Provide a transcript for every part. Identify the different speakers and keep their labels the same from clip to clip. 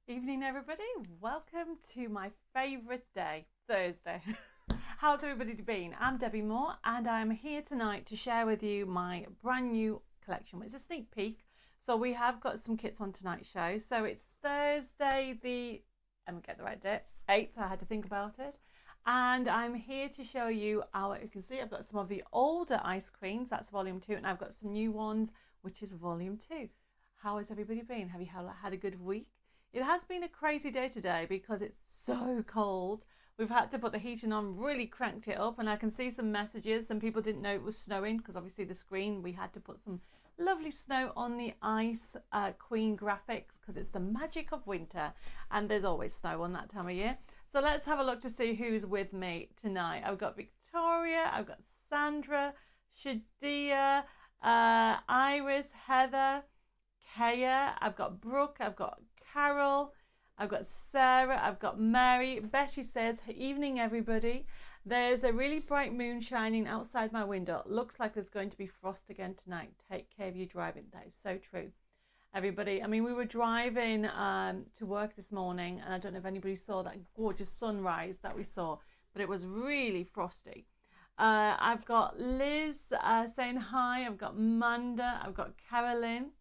Speaker 1: Evening, everybody. Welcome to my favourite day, Thursday. How's everybody been? I'm Debbie Moore, and I'm here tonight to share with you my brand new collection. It's a sneak peek. So we have got some kits on tonight's show. So it's Thursday, let me get the right date, 8th. I had to think about it. And I'm here to show you you can see I've got some of the older ice creams. That's volume 2, and I've got some new ones, which is volume 2. How has everybody been? Have you had a good week? It has been a crazy day today because it's so cold. We've had to put the heating on, really cranked it up, and I can see some messages. Some people didn't know it was snowing because obviously the screen, we had to put some lovely snow on the ice queen graphics because it's the magic of winter and there's always snow on that time of year. So let's have a look to see who's with me tonight. I've got Victoria, I've got Sandra, Shadia, Iris, Heather, Kaya, I've got Brooke, I've got Carol, I've got Sarah, I've got Mary. Betty says, evening everybody. There's a really bright moon shining outside my window. Looks like there's going to be frost again tonight. Take care of you driving. That is so true, everybody. I mean, we were driving to work this morning, and I don't know if anybody saw that gorgeous sunrise that we saw, but it was really frosty. I've got Liz saying hi. I've got Manda. I've got Carolyn.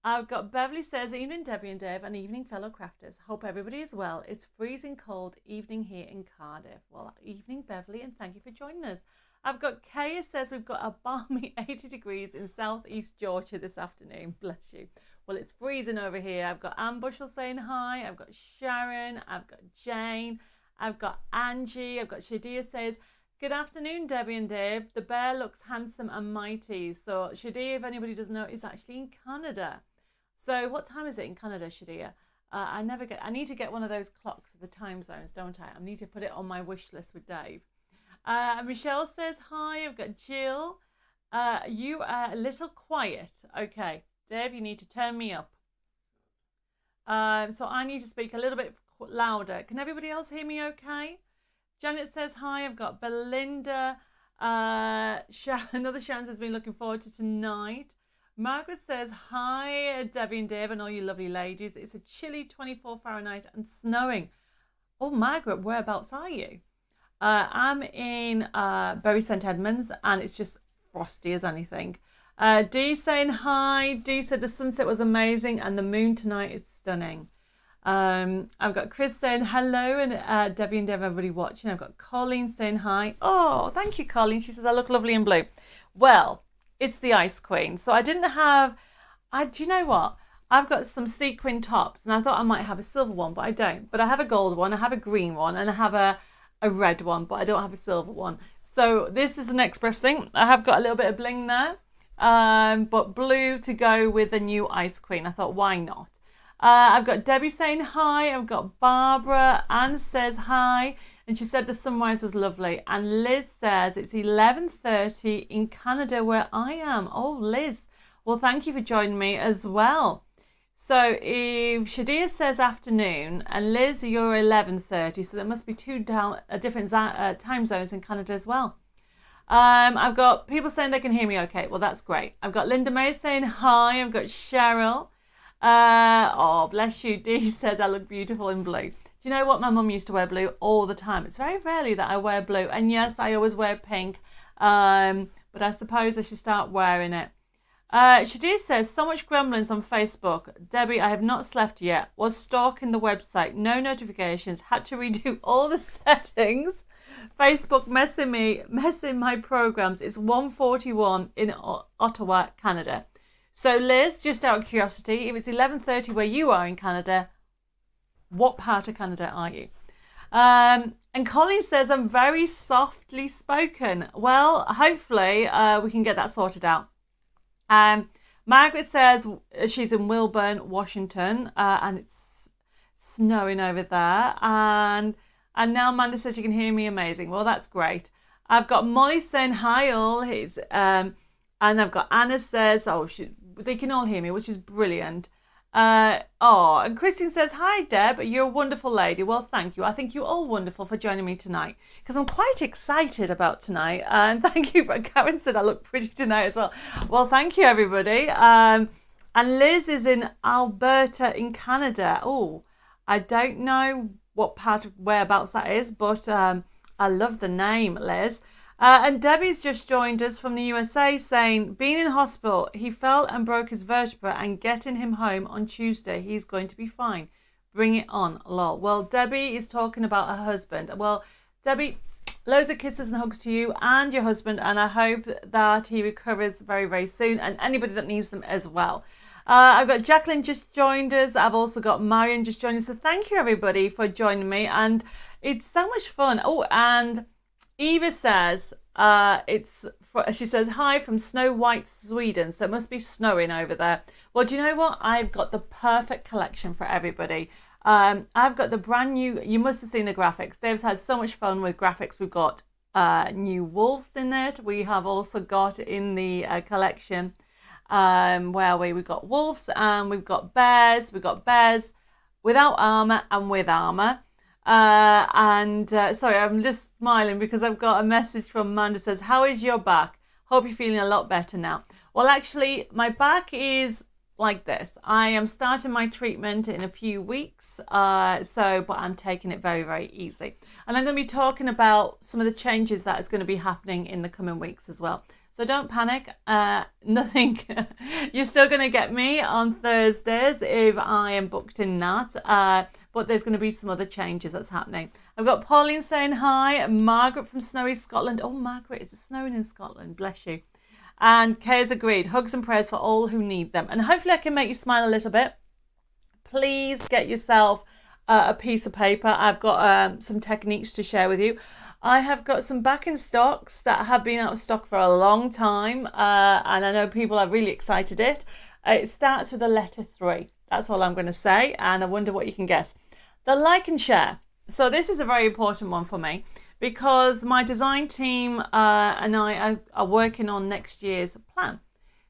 Speaker 1: I've got Beverly says, evening Debbie and Dave, and evening fellow crafters. Hope everybody is well. It's freezing cold evening here in Cardiff. Well, evening Beverly, and thank you for joining us. I've got Kaya says we've got a balmy 80 degrees in southeast Georgia this afternoon. Bless you. Well, it's freezing over here. I've got Ann Bushell saying hi. I've got Sharon. I've got Jane. I've got Angie. I've got Shadia says, good afternoon, Debbie and Dave. The bear looks handsome and mighty. So Shadia, if anybody doesn't know, is actually in Canada. So what time is it in Canada, Shadia? I need to get one of those clocks with the time zones, don't I? I need to put it on my wish list with Dave. Michelle says hi. I've got Jill. You are a little quiet. Okay, Dave, you need to turn me up. So I need to speak a little bit louder. Can everybody else hear me okay? Janet says hi. I've got Belinda. Another Sharon has been looking forward to tonight. Margaret says, hi, Debbie and Dave and all you lovely ladies. It's a chilly 24 Fahrenheit and snowing. Oh, Margaret, whereabouts are you? I'm in Bury St Edmunds, and it's just frosty as anything. Dee saying hi. Dee said the sunset was amazing and the moon tonight is stunning. I've got Chris saying hello, and Debbie and Dave, everybody watching. I've got Colleen saying hi. Oh, thank you, Colleen. She says, I look lovely in blue. Well, it's the Ice Queen. So I didn't have, do you know what? I've got some sequin tops, and I thought I might have a silver one, but I don't. But I have a gold one, I have a green one, and I have a red one, but I don't have a silver one. So this is the next best thing. I have got a little bit of bling there, but blue to go with the new Ice Queen. I thought, why not? I've got Debbie saying hi. I've got Barbara. Anne says hi. And she said the sunrise was lovely. And Liz says it's 11:30 in Canada where I am. Oh, Liz. Well, thank you for joining me as well. So if Shadia says afternoon, and Liz, you're 11:30, so there must be two different time zones in Canada as well. I've got people saying they can hear me okay. Well, that's great. I've got Linda May saying hi. I've got Cheryl. Oh, bless you. Dee says I look beautiful in blue. Do you know what? My mum used to wear blue all the time. It's very rarely that I wear blue. And yes, I always wear pink. But I suppose I should start wearing it. Shadia says, so much gremlins on Facebook. Debbie, I have not slept yet. Was stalking the website. No notifications. Had to redo all the settings. Facebook messing my programs. It's 1:41 in Ottawa, Canada. So Liz, just out of curiosity, if it's 11:30 where you are in Canada, what part of Canada are you? And Colleen says, I'm very softly spoken. Well, hopefully we can get that sorted out. Margaret says she's in Wilburn, Washington, and it's snowing over there. And now Amanda says she can hear me amazing. Well, that's great. I've got Molly saying hi all. And I've got Anna says, they can all hear me, which is brilliant. And Christine says, hi Deb, you're a wonderful lady. Well, thank you. I think you're all wonderful for joining me tonight because I'm quite excited about tonight. And thank you. Karen said I look pretty tonight as well. Well, thank you everybody. And Liz is in Alberta in Canada. Oh, I don't know what part of whereabouts that is, but I love the name, Liz. And Debbie's just joined us from the USA saying, being in hospital, he fell and broke his vertebra, and getting him home on Tuesday, he's going to be fine. Bring it on, lol. Well, Debbie is talking about her husband. Well, Debbie, loads of kisses and hugs to you and your husband, and I hope that he recovers very, very soon, and anybody that needs them as well. I've got Jacqueline just joined us. I've also got Marion just joined us. So thank you, everybody, for joining me, and it's so much fun. Oh, and Eva says, she says, hi from Snow White, Sweden. So it must be snowing over there. Well, do you know what? I've got the perfect collection for everybody. I've got the brand new, you must have seen the graphics. Dave's had so much fun with graphics. We've got new wolves in there. We have also got in the collection, we've got wolves and we've got bears. We've got bears without armor and with armor. Sorry, I'm just smiling because I've got a message from Amanda says, how is your back? Hope you're feeling a lot better now. Well, actually, my back is like this. I am starting my treatment in a few weeks, but I'm taking it very, very easy. And I'm going to be talking about some of the changes that is going to be happening in the coming weeks as well. So don't panic, nothing. You're still going to get me on Thursdays if I am booked in that. But there's going to be some other changes that's happening. I've got Pauline saying hi, Margaret from snowy Scotland. Oh, Margaret, is it snowing in Scotland? Bless you. And Kay's agreed. Hugs and prayers for all who need them. And hopefully I can make you smile a little bit. Please get yourself a piece of paper. I've got some techniques to share with you. I have got some back in stocks that have been out of stock for a long time. And I know people are really excited it. It starts with the letter 3. That's all I'm going to say. And I wonder what you can guess. The like and share. So this is a very important one for me because my design team and I are working on next year's plan.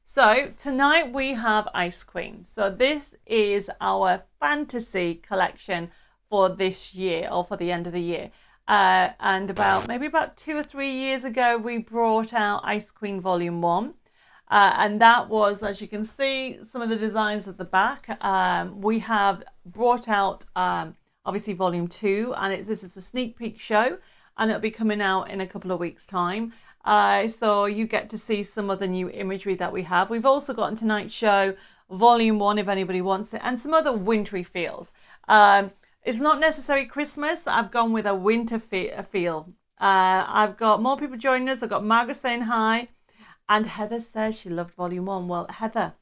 Speaker 1: So tonight we have Ice Queen. So this is our fantasy collection for this year or for the end of the year. And about 2 or 3 years ago, we brought out Ice Queen Volume 1. And that was, as you can see, some of the designs at the back. We have brought out, obviously, Volume 2. And this is a sneak peek show. And it'll be coming out in a couple of weeks' time. So you get to see some of the new imagery that we have. We've also got in tonight's show, Volume 1, if anybody wants it. And some other wintry feels. It's not necessarily Christmas. I've gone with a winter feel. I've got more people joining us. I've got Margaret saying hi. And Heather says she loved Volume 1. Well, Heather,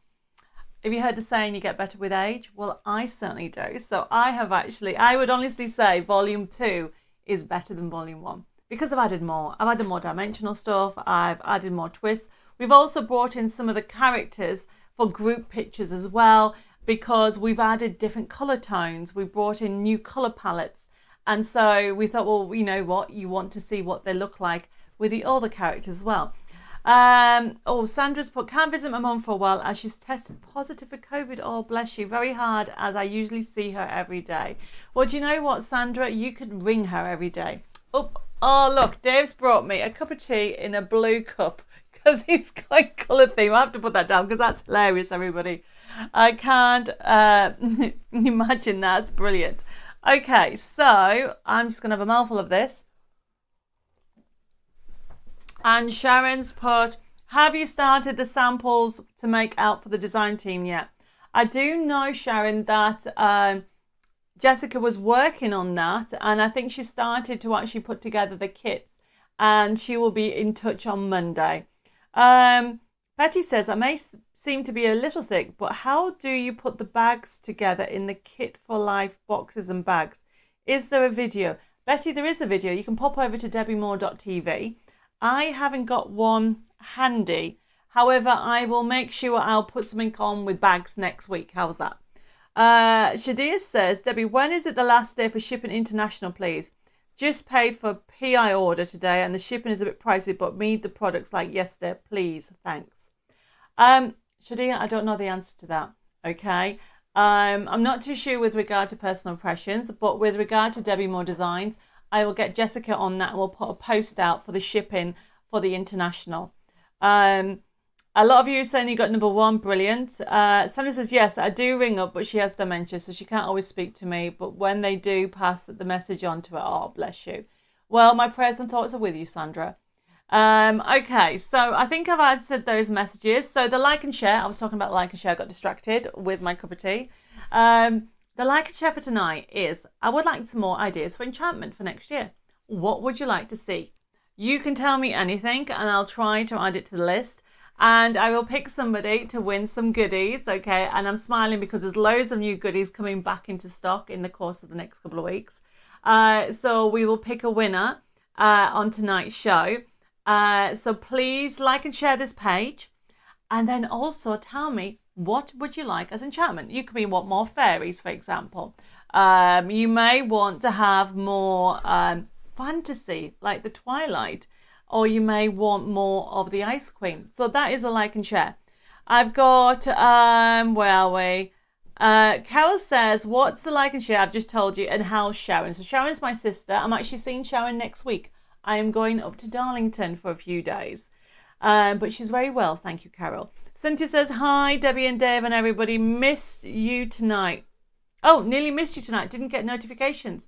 Speaker 1: have you heard the saying you get better with age? Well, I certainly do. So I would honestly say Volume 2 is better than Volume 1 because I've added more. I've added more dimensional stuff. I've added more twists. We've also brought in some of the characters for group pictures as well, because we've added different color tones. We've brought in new color palettes. And so we thought, well, you know what? You want to see what they look like with the other characters as well. Sandra's put, can't visit my mum for a while as she's tested positive for COVID. Oh, bless you. Very hard as I usually see her every day. Well, do you know what, Sandra? You could ring her every day. Oh, look, Dave's brought me a cup of tea in a blue cup because he's got colour theme. I have to put that down because that's hilarious, everybody. I can't imagine that. It's brilliant. Okay, so I'm just going to have a mouthful of this. And Sharon's put, have you started the samples to make out for the design team yet? I do know, Sharon, that Jessica was working on that. And I think she started to actually put together the kits. And she will be in touch on Monday. Betty says, I may seem to be a little thick, but how do you put the bags together in the Kit for Life boxes and bags? Is there a video? Betty, there is a video. You can pop over to debbiemore.tv. I haven't got one handy. However, I will make sure I'll put something on with bags next week. How's that? Shadia says, Debbie, when is it the last day for shipping international, please? Just paid for PI order today and the shipping is a bit pricey, but need the products like yesterday, please. Thanks. Shadia, I don't know the answer to that. Okay. I'm not too sure with regard to personal impressions, but with regard to Debbie Moore Designs, I will get Jessica on that and we'll put a post out for the shipping for the international. A lot of you are saying you got number 1. Brilliant. Somebody says, yes, I do ring up, but she has dementia, so she can't always speak to me. But when they do, pass the message on to her. Oh, bless you. Well, my prayers and thoughts are with you, Sandra. Okay, so I think I've answered those messages. So the like and share, I was talking about like and share, I got distracted with my cup of tea. The like and share for tonight is, I would like some more ideas for enchantment for next year. What would you like to see? You can tell me anything and I'll try to add it to the list. And I will pick somebody to win some goodies, okay? And I'm smiling because there's loads of new goodies coming back into stock in the course of the next couple of weeks. So we will pick a winner on tonight's show. So please like and share this page. And then also tell me, what would you like as enchantment? You could want more fairies, for example. You may want to have more fantasy, like the Twilight. Or you may want more of the Ice Queen. So that is a like and share. I've got, where are we? Carol says, what's the like and share? I've just told you. And how's Sharon? So Sharon's my sister. I'm actually seeing Sharon next week. I am going up to Darlington for a few days. But she's very well. Thank you, Carol. Cynthia says, hi, Debbie and Dave and everybody. Missed you tonight. Oh, nearly missed you tonight. Didn't get notifications.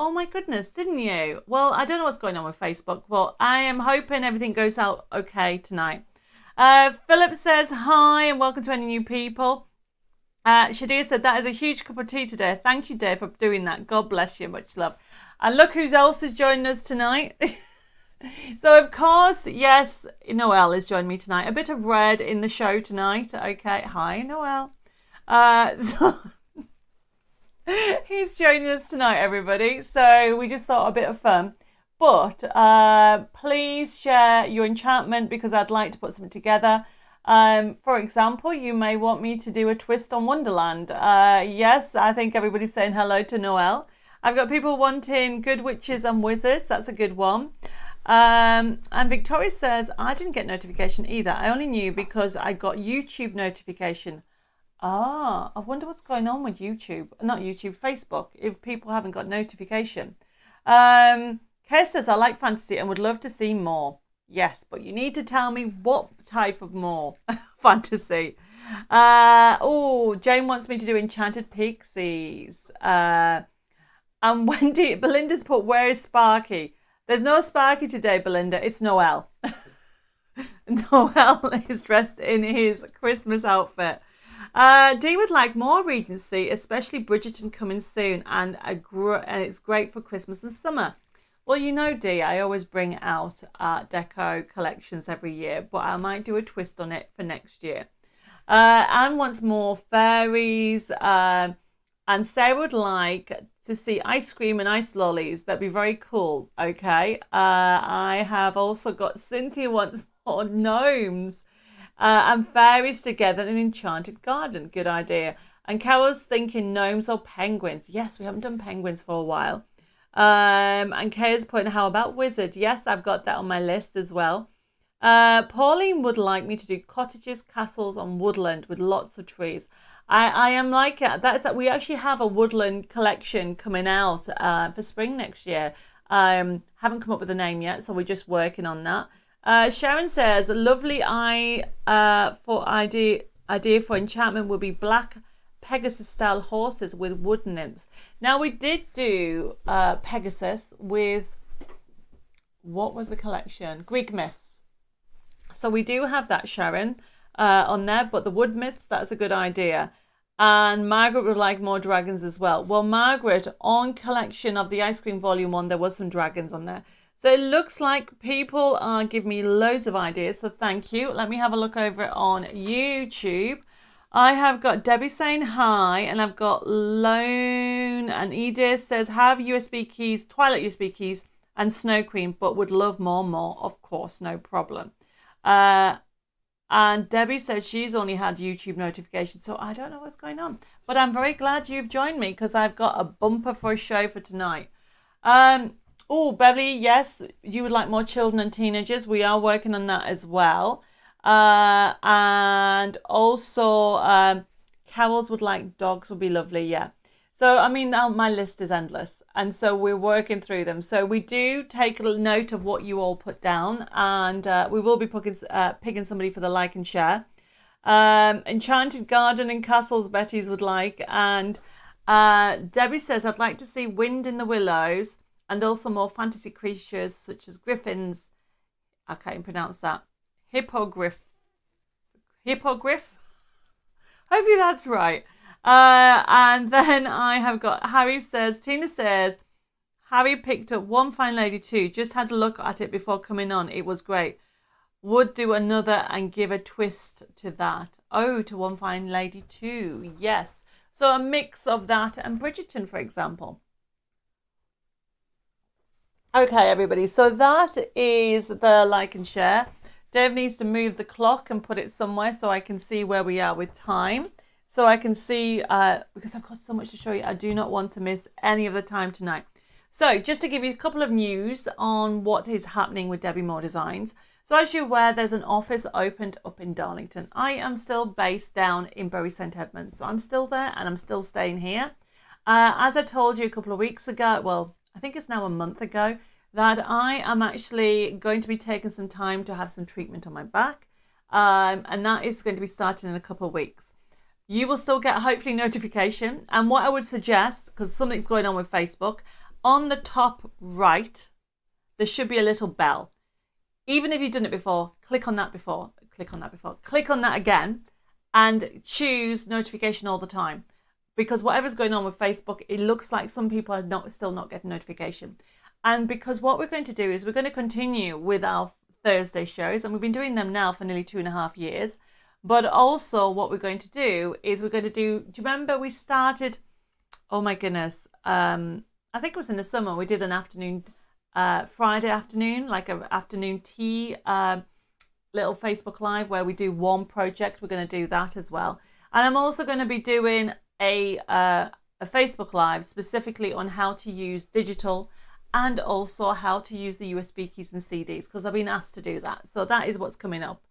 Speaker 1: Oh my goodness, didn't you? Well, I don't know what's going on with Facebook, but I am hoping everything goes out okay tonight. Philip says, hi and welcome to any new people. Shadia said, that is a huge cup of tea today. Thank you, Dave, for doing that. God bless you. Much love. And look who else is joining us tonight. So, of course, yes, Noelle is joining me tonight. A bit of red in the show tonight. Okay, hi, Noelle. He's joining us tonight, everybody. So we just thought a bit of fun. But please share your enchantment because I'd like to put something together. For example, you may want me to do a twist on Wonderland. Yes, I think everybody's saying hello to Noelle. I've got people wanting good witches and wizards. That's a good one. And Victoria says, I didn't get notification either. I only knew because I got YouTube notification. I wonder what's going on with YouTube. Not YouTube, Facebook, if people haven't got notification. Kay says, I like fantasy and would love to see more. Yes, but you need to tell me what type of more fantasy. Jane wants me to do Enchanted Pixies. And Belinda's put, where is Sparky? There's no Sparky today, Belinda. It's Noelle. Noelle is dressed in his Christmas outfit. Dee would like more Regency, especially Bridgerton coming soon, and it's great for Christmas and summer. Well, you know, Dee, I always bring out Art Deco collections every year, but I might do a twist on it for next year. Anne wants more fairies, and Sarah would like to see ice cream and ice lollies. That'd be very cool. Okay. I have also got Cynthia wants more gnomes. And fairies together in an enchanted garden. Good idea. And Carol's thinking gnomes or penguins. Yes, we haven't done penguins for a while. And Kaya's putting, how about wizard? Yes, I've got that on my list as well. Pauline would like me to do cottages, castles, and woodland with lots of trees. I am like that. We actually have a woodland collection coming out for spring next year. Haven't come up with a name yet, so we're just working on that. Sharon says, lovely idea for enchantment would be black Pegasus style horses with wood nymphs. Now we did do Pegasus with, what was the collection? Greek myths. So we do have that, Sharon, on there, but the wood myths, that's a good idea. And Margaret would like more dragons as well. Well, Margaret, on collection of the Ice Cream Volume 1, there was some dragons on there. So it looks like people are giving me loads of ideas. So thank you. Let me have a look over it on YouTube. I have got Debbie saying hi. And I've got Lone and Edith says, have USB keys, Twilight USB keys and Snow Queen, but would love more. Of course, no problem. And Debbie says she's only had YouTube notifications. So I don't know what's going on. But I'm very glad you've joined me because I've got a bumper for a show for tonight. Beverly, yes, you would like more children and teenagers. We are working on that as well. And also, Carol's would like dogs would be lovely, yeah. So, I mean, my list is endless. And so we're working through them. So we do take a note of what you all put down. And we will be picking somebody for the like and share. Enchanted Garden and Castles Betty's would like. And Debbie says, I'd like to see wind in the willows and also more fantasy creatures such as griffins. I can't even pronounce that. Hippogriff. Hopefully that's right. And then I have got Tina says, Harry picked up One Fine Lady 2. Just had a look at it before coming on. It was great. Would do another and give a twist to that. Oh, to One Fine Lady 2. Yes. So a mix of that and Bridgerton, for example. Okay, everybody. So that is the like and share. Dave needs to move the clock and put it somewhere so I can see where we are with time. So I can see, because I've got so much to show you, I do not want to miss any of the time tonight. So just to give you a couple of news on what is happening with Debbie Moore Designs. So as you're aware, there's an office opened up in Darlington. I am still based down in Bury St Edmunds. So I'm still there and I'm still staying here. As I told you a couple of weeks ago, well, I think it's now a month ago, that I am actually going to be taking some time to have some treatment on my back. And that is going to be starting in a couple of weeks. You will still get hopefully notification. And what I would suggest, because something's going on with Facebook, on the top right, there should be a little bell. Even if you've done it before, click on that again, and choose notification all the time. Because whatever's going on with Facebook, it looks like some people are still not getting notification. And because what we're going to do is we're going to continue with our Thursday shows, and we've been doing them now for nearly 2.5 years. But also what we're going to do is do you remember we started, oh my goodness, I think it was in the summer, we did an afternoon, Friday afternoon, like an afternoon tea, little Facebook Live where we do one project. We're going to do that as well. And I'm also going to be doing a Facebook Live specifically on how to use digital and also how to use the USB keys and CDs, because I've been asked to do that. So that is what's coming up.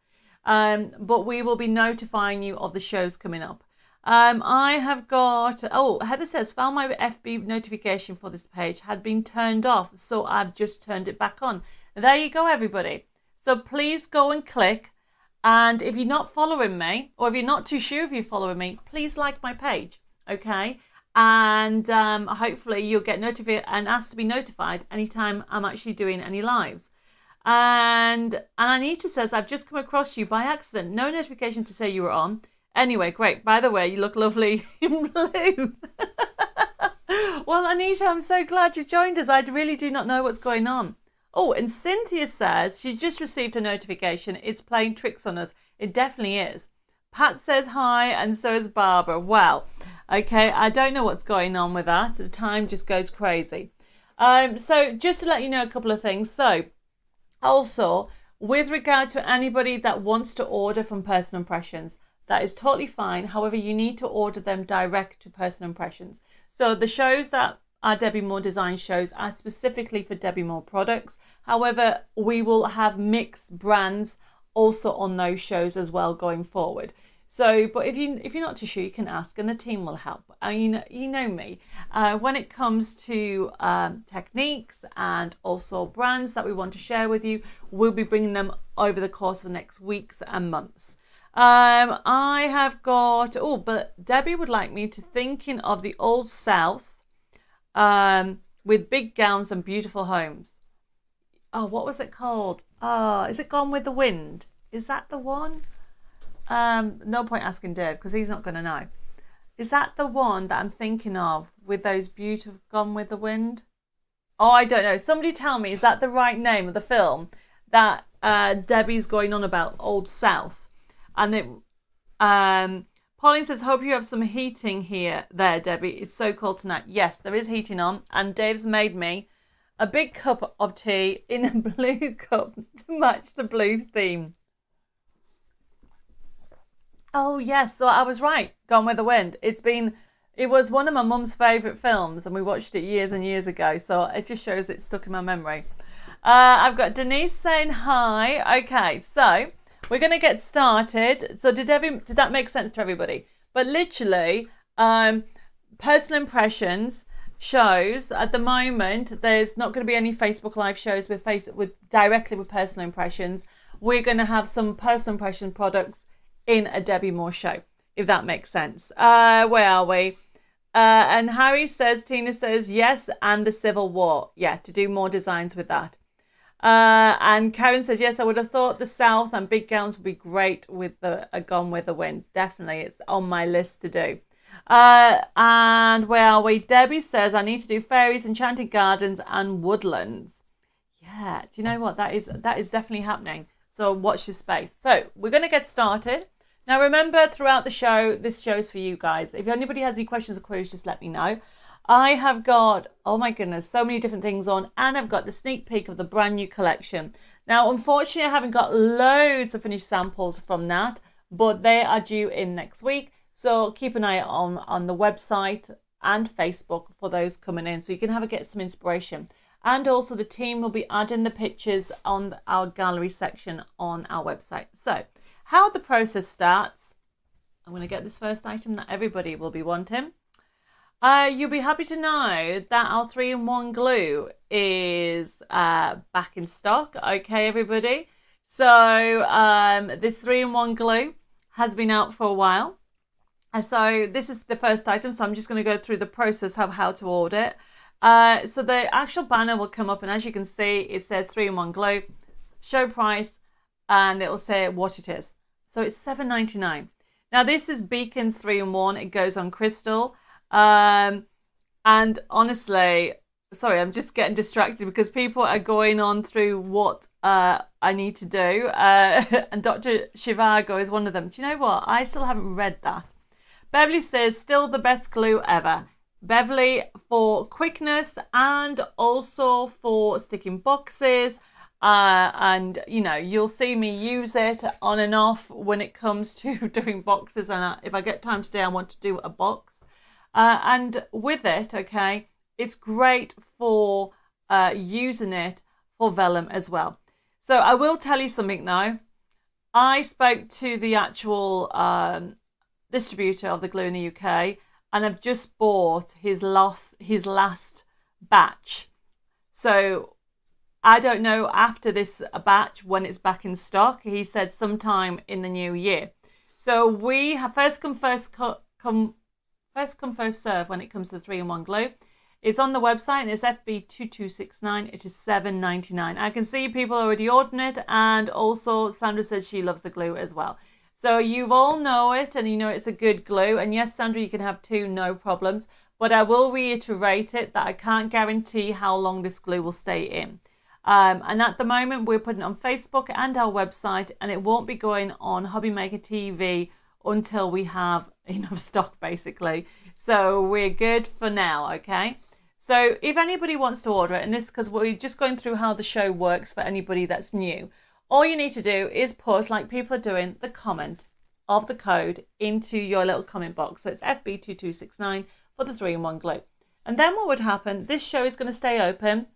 Speaker 1: But we will be notifying you of the shows coming up. I have got, Heather says, found my FB notification for this page had been turned off, so I've just turned it back on. There you go, everybody. So please go and click. And if you're not following me, or if you're not too sure if you're following me, please like my page, okay? And hopefully you'll get notified and asked to be notified anytime I'm actually doing any lives. And Anita says, I've just come across you by accident. No notification to say you were on. Anyway, great. By the way, you look lovely in blue. Well, Anita, I'm so glad you joined us. I really do not know what's going on. Oh, and Cynthia says she just received a notification. It's playing tricks on us. It definitely is. Pat says hi, and so is Barbara. Wow. Okay, I don't know what's going on with that. The time just goes crazy. So just to let you know a couple of things. So also, with regard to anybody that wants to order from Personal Impressions, that is totally fine. However, you need to order them direct to Personal Impressions. So the shows that are Debbie Moore Design shows are specifically for Debbie Moore products. However, we will have mixed brands also on those shows as well going forward. So, but if you're not too sure, you can ask and the team will help. You know me. When it comes to techniques and also brands that we want to share with you, we'll be bringing them over the course of the next weeks and months. I have got, but Debbie would like me to thinking of the Old South with big gowns and beautiful homes. Oh, what was it called? Is it Gone with the Wind? Is that the one? No point asking Dave because he's not going to know. Is that the one that I'm thinking of with those beautiful Gone with the Wind? Oh, I don't know. Somebody tell me, is that the right name of the film that Debbie's going on about, Old South? And it, Pauline says, hope you have some heating there, Debbie. It's so cold tonight. Yes, there is heating on. And Dave's made me a big cup of tea in a blue cup to match the blue theme. Oh, yes. So I was right. Gone with the Wind. It was one of my mum's favourite films and we watched it years and years ago. So it just shows it's stuck in my memory. I've got Denise saying hi. Okay, so we're going to get started. So did that make sense to everybody? But literally, personal impressions shows at the moment. There's not going to be any Facebook Live shows with directly with personal impressions. We're going to have some personal impression products in a Debbie Moore show, if that makes sense. Where are we? And Harry says, Tina says, yes, and the Civil War. Yeah, to do more designs with that. And Karen says, yes, I would have thought the South and big gowns would be great with a Gone with the Wind. Definitely, it's on my list to do. And where are we? Debbie says, I need to do fairies, enchanted gardens, and woodlands. Yeah, do you know what? That is definitely happening. So watch this space. So we're going to get started. Now, remember, throughout the show, this show's for you guys. If anybody has any questions or queries, just let me know. I have got, oh my goodness, so many different things on, and I've got the sneak peek of the brand new collection. Now, unfortunately, I haven't got loads of finished samples from that, but they are due in next week. So keep an eye on the website and Facebook for those coming in, so you can get some inspiration. And also the team will be adding the pictures on our gallery section on our website. So how the process starts, I'm going to get this first item that everybody will be wanting. You'll be happy to know that our 3-in-1 glue is back in stock. Okay, everybody. So this 3-in-1 glue has been out for a while. So this is the first item. So I'm just going to go through the process of how to order it. So the actual banner will come up, and as you can see, it says 3-in-1 glue, show price, and it will say what it is. So it's $7.99. Now this is Beacon's 3-in-1. It goes on crystal. And honestly, sorry, I'm just getting distracted because people are going on through what I need to do. And Dr. Shivago is one of them. Do you know what? I still haven't read that. Beverly says, still the best glue ever. Beverly, for quickness and also for sticking boxes. And you know, you'll see me use it on and off when it comes to doing boxes. And if I get time today, I want to do a box. And with it, okay, it's great for using it for vellum as well. So I will tell you something now. I spoke to the actual distributor of the glue in the UK, and I've just bought his last batch. So I don't know after this batch when it's back in stock. He said sometime in the new year. So we have first come, first serve when it comes to the 3-in-1 glue. It's on the website and it's FB2269. It is $7.99. I can see people already ordering it, and also Sandra says she loves the glue as well. So you all know it, and you know it's a good glue. And yes, Sandra, you can have 2, no problems. But I will reiterate it that I can't guarantee how long this glue will stay in. And at the moment, we're putting it on Facebook and our website, and it won't be going on Hobby Maker TV until we have enough stock, basically. So we're good for now, okay? So if anybody wants to order it, and this because we're just going through how the show works for anybody that's new, all you need to do is put, like people are doing, the comment of the code into your little comment box. So it's FB2269 for the 3-in-1 glue. And then what would happen, this show is going to stay open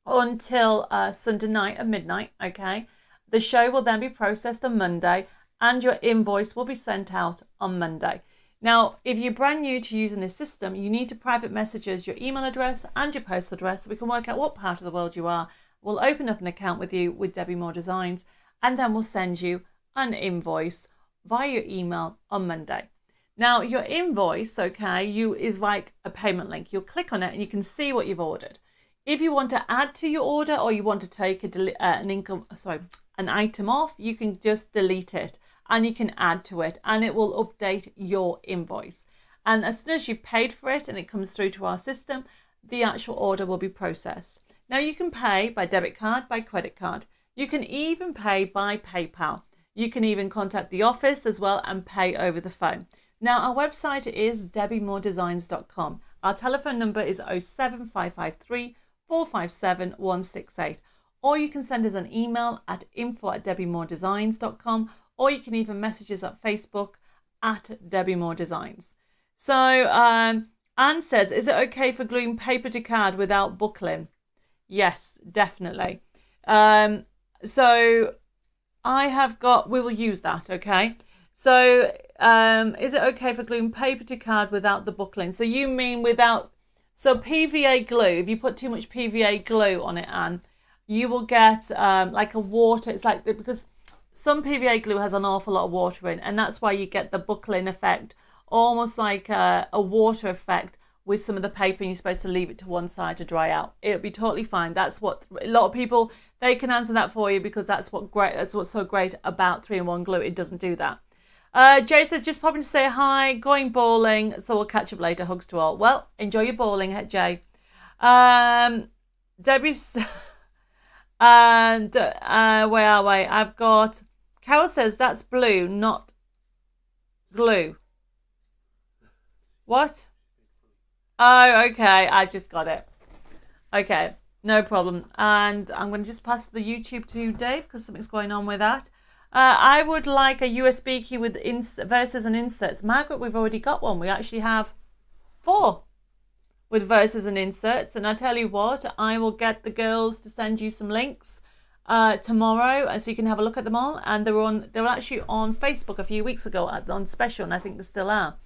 Speaker 1: until Sunday night at midnight, okay? The show will then be processed on Monday, and your invoice will be sent out on Monday. Now, if you're brand new to using this system, you need to private message us your email address and your postal address so we can work out what part of the world you are. We'll open up an account with you with Debbie Moore Designs, and then we'll send you an invoice via your email on Monday. Now, your invoice, okay, is like a payment link. You'll click on it and you can see what you've ordered. If you want to add to your order or you want to take an item off, you can just delete it and you can add to it, and it will update your invoice. And as soon as you've paid for it and it comes through to our system, the actual order will be processed. Now, you can pay by debit card, by credit card. You can even pay by PayPal. You can even contact the office as well and pay over the phone. Now, our website is debbiemoredesigns.com. Our telephone number is 07553 457 168. Or you can send us an email at info@debbiemoredesigns.com, or you can even message us at Facebook at Debbie Moore Designs. So Anne says, is it okay for gluing paper to card without buckling? Yes, definitely. So we will use that, okay? So is it okay for gluing paper to card without the buckling? So you mean without, so PVA glue, if you put too much PVA glue on it, Anne, you will get like a water, it's like, because some PVA glue has an awful lot of water in, and that's why you get the buckling effect, almost like a water effect with some of the paper, and you're supposed to leave it to one side to dry out. It'll be totally fine. That's what a lot of people, they can answer that for you, because that's what's so great about 3-in-1 glue. It doesn't do that. Jay says, just popping to say hi, going bowling, so we'll catch up later. Hugs to all. Well, enjoy your bowling, Jay. Debbie's, and where are we? I've got, Carol says, that's blue, not glue. What? Oh, okay. I just got it. Okay, no problem. And I'm going to just pass the YouTube to Dave, because something's going on with that. I would like a USB key with verses and inserts. Margaret, we've already got one. We actually have 4 with verses and inserts. And I tell you what, I will get the girls to send you some links tomorrow, and so you can have a look at them all. And they were actually on Facebook a few weeks ago on special, and I think they still are.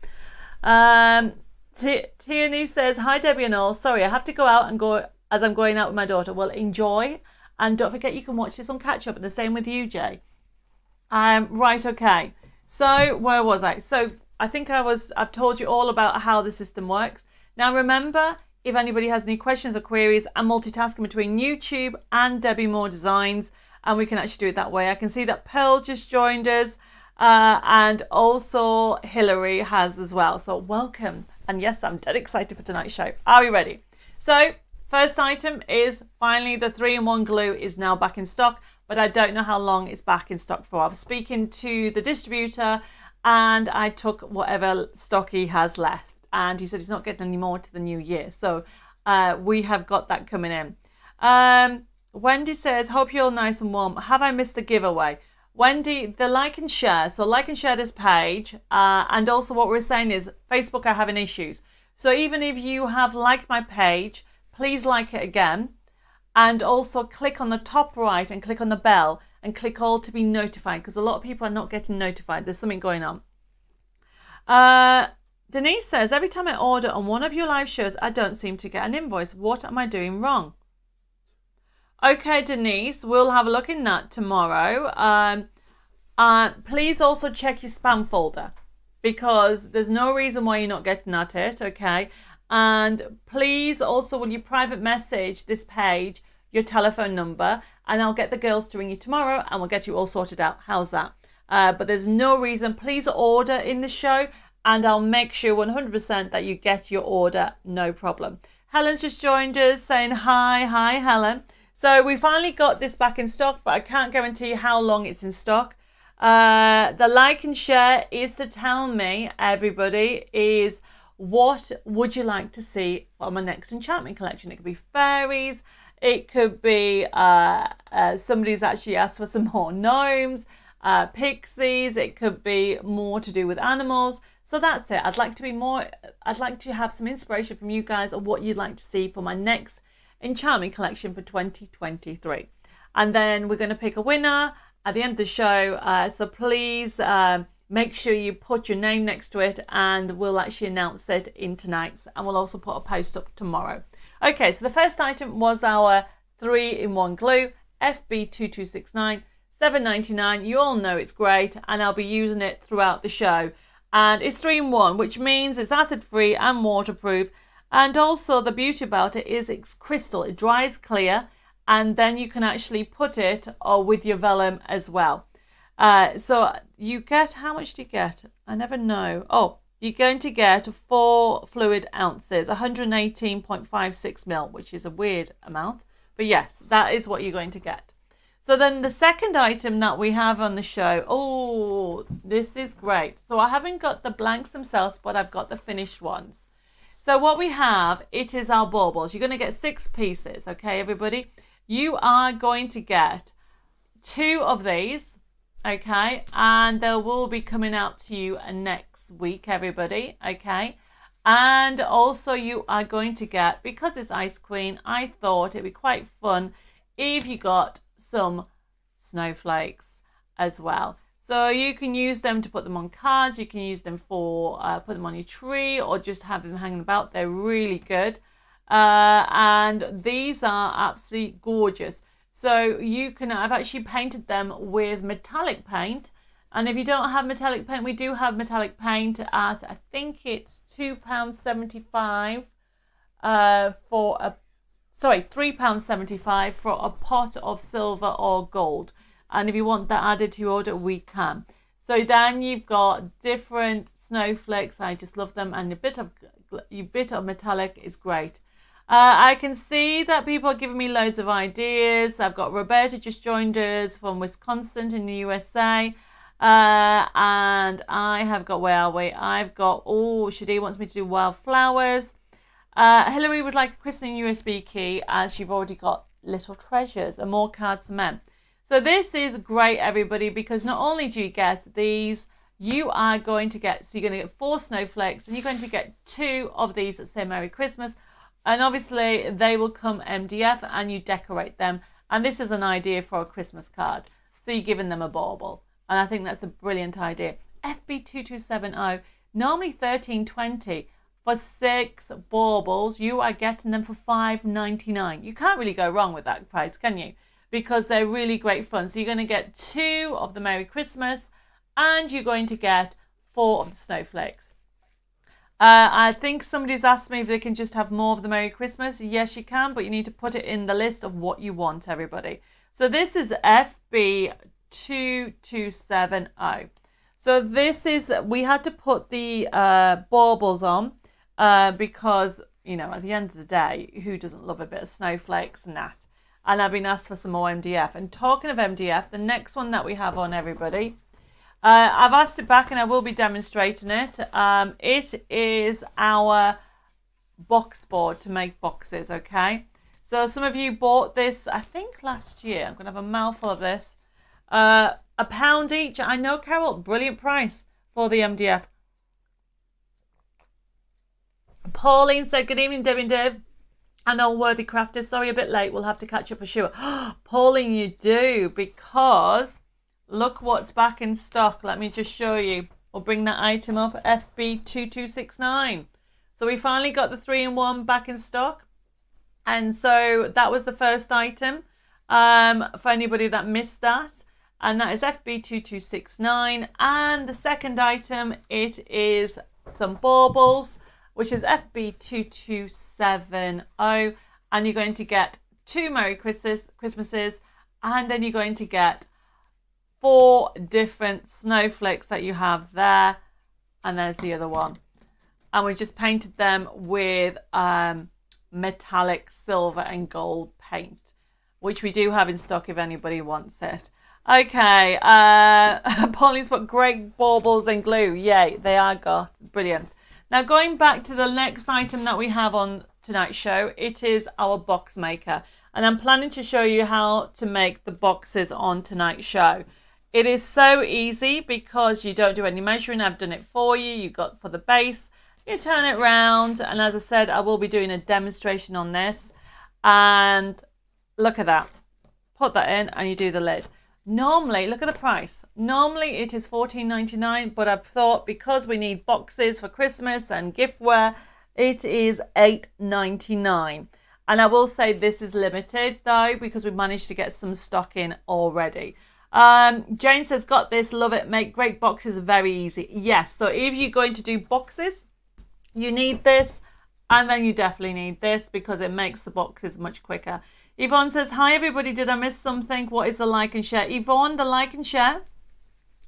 Speaker 1: Tierney says, hi Debbie and all. Sorry, I have to go out and go as I'm going out with my daughter. Well, enjoy, and don't forget you can watch this on catch up, and the same with you, Jay. Right, okay. So where was I? So I think I've told you all about how the system works. Now remember, if anybody has any questions or queries, I'm multitasking between YouTube and Debbie Moore Designs, and we can actually do it that way. I can see that Pearl's just joined us, and also Hillary has as well. So welcome. And yes, I'm dead excited for tonight's show. Are we ready? So first item is finally the 3-in-1 glue is now back in stock, but I don't know how long it's back in stock for. I was speaking to the distributor, and I took whatever stock he has left, and he said he's not getting any more to the new year. So we have got that coming in. Wendy says, hope you're nice and warm. Have I missed the giveaway? Wendy, the like and share. So like and share this page. And also what we're saying is Facebook are having issues. So even if you have liked my page, please like it again. And also click on the top right and click on the bell and click all to be notified, because a lot of people are not getting notified. There's something going on. Denise says, every time I order on one of your live shows, I don't seem to get an invoice. What am I doing wrong? Okay, Denise, we'll have a look in that tomorrow. Please also check your spam folder, because there's no reason why you're not getting at it, okay? And please also, will you private message this page your telephone number, and I'll get the girls to ring you tomorrow, and we'll get you all sorted out. How's that? But there's no reason. Please order in the show, and I'll make sure 100% that you get your order, no problem. Helen's just joined us saying hi. Hi, Helen. So we finally got this back in stock, but I can't guarantee how long it's in stock. The like and share is to tell me, everybody, is what would you like to see on my next enchantment collection? It could be fairies. It could be somebody's actually asked for some more gnomes, pixies. It could be more to do with animals. So that's it. I'd like to have some inspiration from you guys on what you'd like to see for my next enchantment collection for 2023. And then we're going to pick a winner at the end of the show. So please make sure you put your name next to it, and we'll actually announce it in tonight's, and we'll also put a post up tomorrow. Okay, so the first item was our 3-in-1 glue, FB2269, $7.99. You all know it's great, and I'll be using it throughout the show. And it's 3-in-1, which means it's acid free and waterproof. And also the beauty about it is it's crystal. It dries clear, and then you can actually put it with your vellum as well. So you get, how much do you get? I never know. Oh, you're going to get 4 fluid ounces, 118.56 mil, which is a weird amount. But yes, that is what you're going to get. So then the second item that we have on the show, oh, this is great. So I haven't got the blanks themselves, but I've got the finished ones. So what we have, it is our baubles. You're going to get 6 pieces, okay, everybody? You are going to get 2 of these, okay? And they will be coming out to you next week, everybody, okay? And also you are going to get, because it's Ice Queen, I thought it'd be quite fun if you got some snowflakes as well. So you can use them to put them on cards. You can use them for put them on your tree or just have them hanging about. They're really good. And these are absolutely gorgeous. So you can, I've actually painted them with metallic paint. And if you don't have metallic paint, we do have metallic paint at, I think it's £2.75 for a, sorry, £3.75 for a pot of silver or gold. And if you want that added to your order, we can. So then you've got different snowflakes. I just love them. And a bit of metallic is great. I can see that people are giving me loads of ideas. I've got Roberta just joined us from Wisconsin in the USA. And I have got, where are we? I've got, oh, Shadi wants me to do wildflowers. Hillary would like a christening USB key as you've already got little treasures and more cards for men. So this is great, everybody, because not only do you get these, you are going to get, so you're going to get 4 snowflakes and you're going to get 2 of these that say Merry Christmas. And obviously they will come MDF and you decorate them. And this is an idea for a Christmas card. So you're giving them a bauble. And I think that's a brilliant idea. FB2270, normally $13.20 for 6 baubles. You are getting them for $5.99. You can't really go wrong with that price, can you? Because they're really great fun. So you're going to get 2 of the Merry Christmas and you're going to get 4 of the snowflakes. I think somebody's asked me if they can just have more of the Merry Christmas. Yes, you can, but you need to put it in the list of what you want, everybody. So this is FB2270. So this is, we had to put the baubles on because, you know, at the end of the day, who doesn't love a bit of snowflakes and that? And I've been asked for some more MDF. And talking of MDF, the next one that we have on, everybody, I've asked it back and I will be demonstrating it. It is our box board to make boxes, okay? So some of you bought this, I think last year. I'm going to have a mouthful of this. £1 each. I know, Carol, brilliant price for the MDF. Pauline said, good evening, Debbie and Dave. And all worthy crafters. Sorry, a bit late. We'll have to catch up for sure. Pauline, you do, because look what's back in stock. Let me just show you. We'll bring that item up. FB2269. So we finally got the 3-in-1 back in stock. And so that was the first item for anybody that missed that. And that is FB2269. And the second item, it is some baubles, which is FB2270. And you're going to get 2 Merry Christmases. And then you're going to get 4 different snowflakes that you have there. And there's the other one. And we just painted them with metallic silver and gold paint, which we do have in stock if anybody wants it. Okay, Pauline's put great baubles and glue. Yay, they are got. Brilliant. Now going back to the next item that we have on tonight's show, it is our box maker. And I'm planning to show you how to make the boxes on tonight's show. It is so easy because you don't do any measuring. I've done it for you. You got for the base. You turn it round. And as I said, I will be doing a demonstration on this. And look at that. Put that in and you do the lid. Normally, look at the price. Normally it is $14.99, but I thought because we need boxes for Christmas and giftware, it is $8.99. And I will say this is limited though, because we managed to get some stock in already. Jane says, got this, love it, make great boxes, very easy. Yes, so if you're going to do boxes, you need this, and then you definitely need this because it makes the boxes much quicker. Yvonne says, hi everybody, did I miss something? What is the like and share? Yvonne, the like and share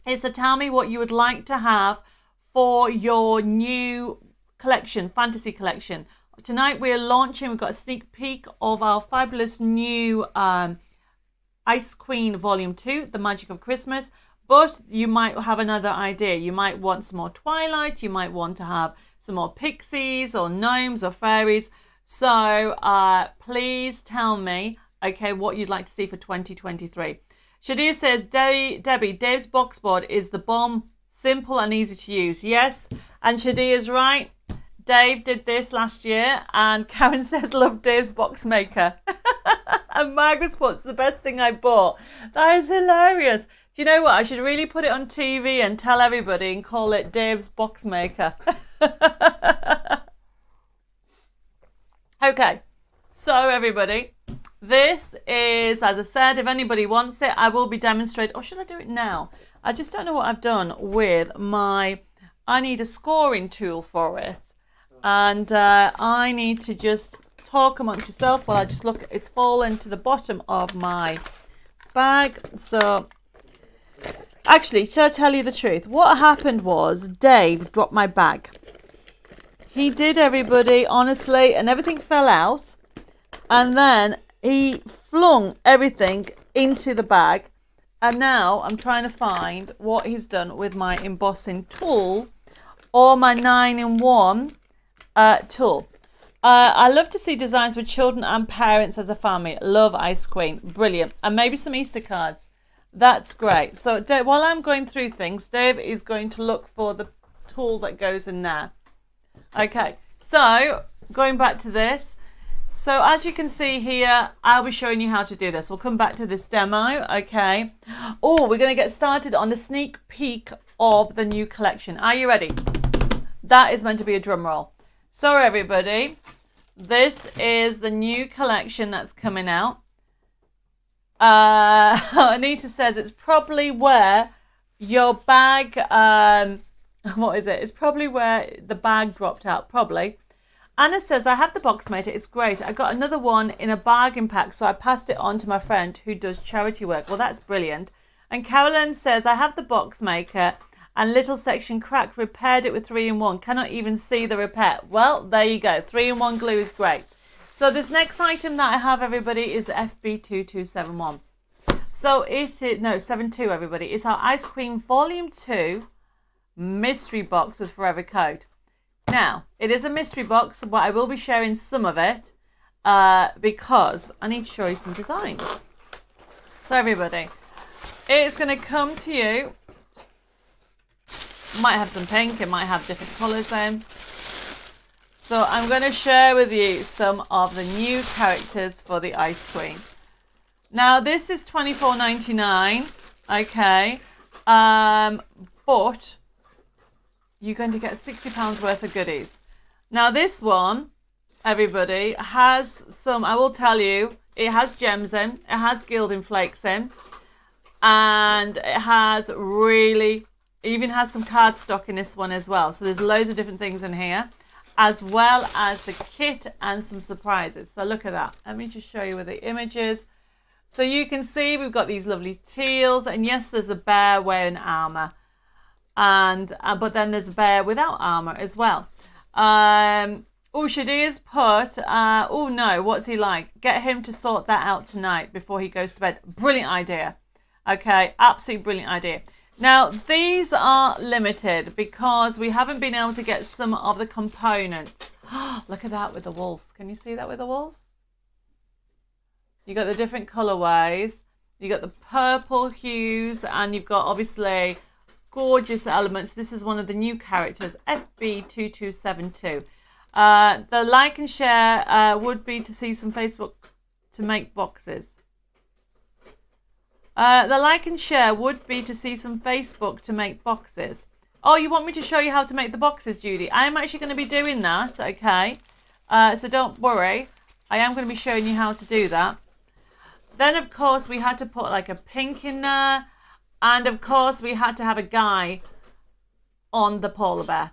Speaker 1: is to tell me what you would like to have for your new collection, fantasy collection. Tonight we're launching, we've got a sneak peek of our fabulous new Ice Queen Volume 2, The Magic of Christmas. But you might have another idea. You might want some more Twilight, you might want to have some more pixies or gnomes or fairies. So please tell me, okay, what you'd like to see for 2023. Shadia says, Debbie, Dave's box board is the bomb, simple and easy to use. Yes, and Shadia's right. Dave did this last year, and Karen says, love Dave's box maker. And Margaret puts the best thing I bought. That is hilarious. Do you know what? I should really put it on TV and tell everybody and call it Dave's Box Maker. Okay, so everybody, this is, as I said, if anybody wants it, I will be demonstrating. Or should I do it now? I just don't know what I've done with my, I need a scoring tool for it. And I need to just talk amongst yourself while I just look, it's fallen to the bottom of my bag. So, actually, should I tell you the truth? What happened was Dave dropped my bag. He did, everybody, honestly, and everything fell out. And then he flung everything into the bag. And now I'm trying to find what he's done with my embossing tool or my 9-in-1 tool. I love to see designs with children and parents as a family. Love Ice Queen. Brilliant. And maybe some Easter cards. That's great. So Dave, while I'm going through things, Dave is going to look for the tool that goes in there. Okay, so going back to this. So as you can see here, I'll be showing you how to do this. We'll come back to this demo, okay? Oh, we're going to get started on the sneak peek of the new collection. Are you ready? That is meant to be a drum roll. So everybody, this is the new collection that's coming out. Anita says it's probably where your bag, what is it? It's probably where the bag dropped out, probably. Anna says, I have the box maker. It's great. I got another one in a bargain pack, so I passed it on to my friend who does charity work. Well, that's brilliant. And Carolyn says, I have the box maker and little section cracked. Repaired it with 3-in-1. Cannot even see the repair. Well, there you go. 3-in-1 glue is great. So this next item that I have, everybody, is FB2271. So it's, no, 72, everybody. It's our Ice Cream Volume 2 mystery box with Forever Code. Now, it is a mystery box, but I will be sharing some of it because I need to show you some designs. So everybody, it's going to come to you. Might have some pink, it might have different colours in. So I'm going to share with you some of the new characters for the Ice Queen. Now, this is $24.99, okay, but you're going to get £60 worth of goodies. Now this one, everybody, has some, I will tell you, it has gems in, it has gilding flakes in, and it has really, even has some cardstock in this one as well. So there's loads of different things in here, as well as the kit and some surprises. So look at that. Let me just show you with the images. So you can see we've got these lovely teals, and yes, there's a bear wearing armor. And but then there's a bear without armor as well. Shadia's put oh no, what's he like? Get him to sort that out tonight before he goes to bed. Brilliant idea. Okay, absolutely brilliant idea. Now these are limited because we haven't been able to get some of the components. Look at that with the wolves. Can you see that with the wolves? You got the different colorways, you got the purple hues, and you've got obviously gorgeous elements. This is one of the new characters, FB2272. The like and share would be to see some Facebook to make boxes. The like and share would be to see some Facebook to make boxes. Oh, you want me to show you how to make the boxes, Judy? I am actually going to be doing that, okay? So don't worry. I am going to be showing you how to do that. Then, of course, we had to put like a pink in there. And of course, we had to have a guy on the polar bear.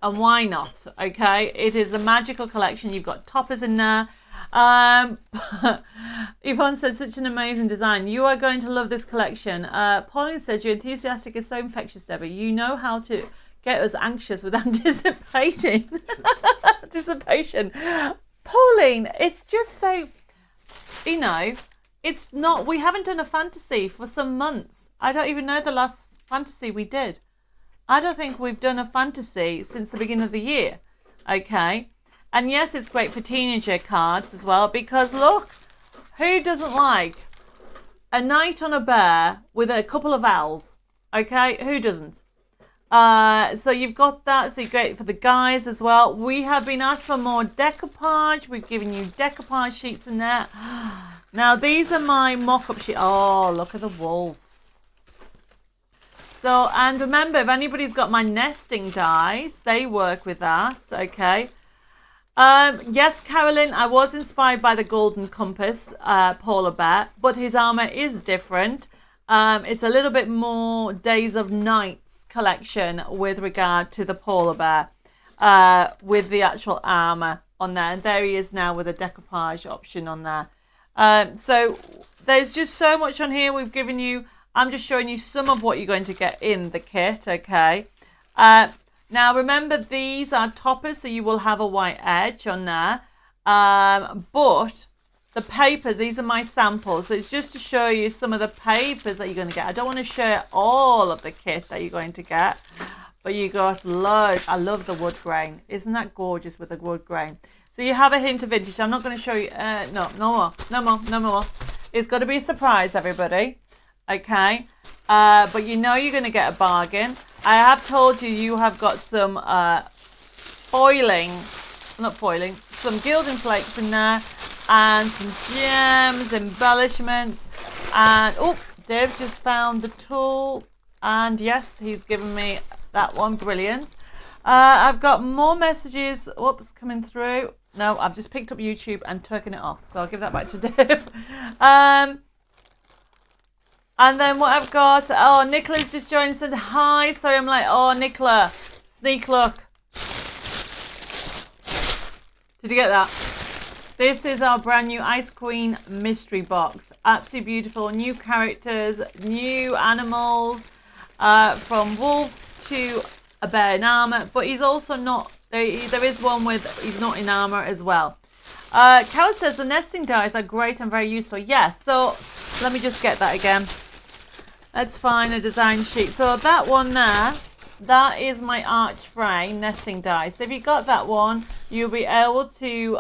Speaker 1: And why not? Okay, it is a magical collection. You've got toppers in there. Yvonne says, such an amazing design. You are going to love this collection. Pauline says, your enthusiastic is so infectious, Debbie. You know how to get us anxious with anticipating. Anticipation. Pauline, it's just so, you know, it's not, we haven't done a fantasy for some months. I don't even know the last fantasy we did. I don't think we've done a fantasy since the beginning of the year. Okay. And yes, it's great for teenager cards as well, because look, who doesn't like a knight on a bear with a couple of owls? Okay, who doesn't? So you've got that, so great for the guys as well. We have been asked for more decoupage. We've given you decoupage sheets in there. Now these are my mock-up sheets. Oh, look at the wolf. So, and remember, if anybody's got my nesting dies, they work with that, okay? Yes, Carolyn, I was inspired by the Golden Compass polar bear, but his armor is different. It's a little bit more Days of Nights collection with regard to the polar bear, with the actual armor on there. And there he is now with a decoupage option on there. So there's just so much on here we've given you. I'm just showing you some of what you're going to get in the kit, okay? Now, remember, these are toppers, so you will have a white edge on there. But the papers, these are my samples. So it's just to show you some of the papers that you're going to get. I don't want to share all of the kit that you're going to get. But you got loads. I love the wood grain. Isn't that gorgeous with the wood grain? So you have a hint of vintage. I'm not going to show you. No more. It's got to be a surprise, everybody. Okay, but you know you're going to get a bargain. I have told you you have got some some gilding flakes in there, and some gems, embellishments, and oh, Dave's just found the tool, and yes, he's given me that one. Brilliant. I've got more messages. Whoops, coming through. No, I've just picked up YouTube and taken it off, so I'll give that back to Dave. And then what I've got, oh, Nicola's just joined and said hi. Sorry, I'm like, oh, Nicola, sneak look. Did you get that? This is our brand new Ice Queen mystery box. Absolutely beautiful. New characters, new animals, from wolves to a bear in armor. But he's also not, there is one with, he's not in armor as well. Cal says the nesting dies are great and very useful. Yes, so let me just get that again. Let's find a design sheet. So that one there, that is my arch frame nesting die. So if you got that one, you'll be able to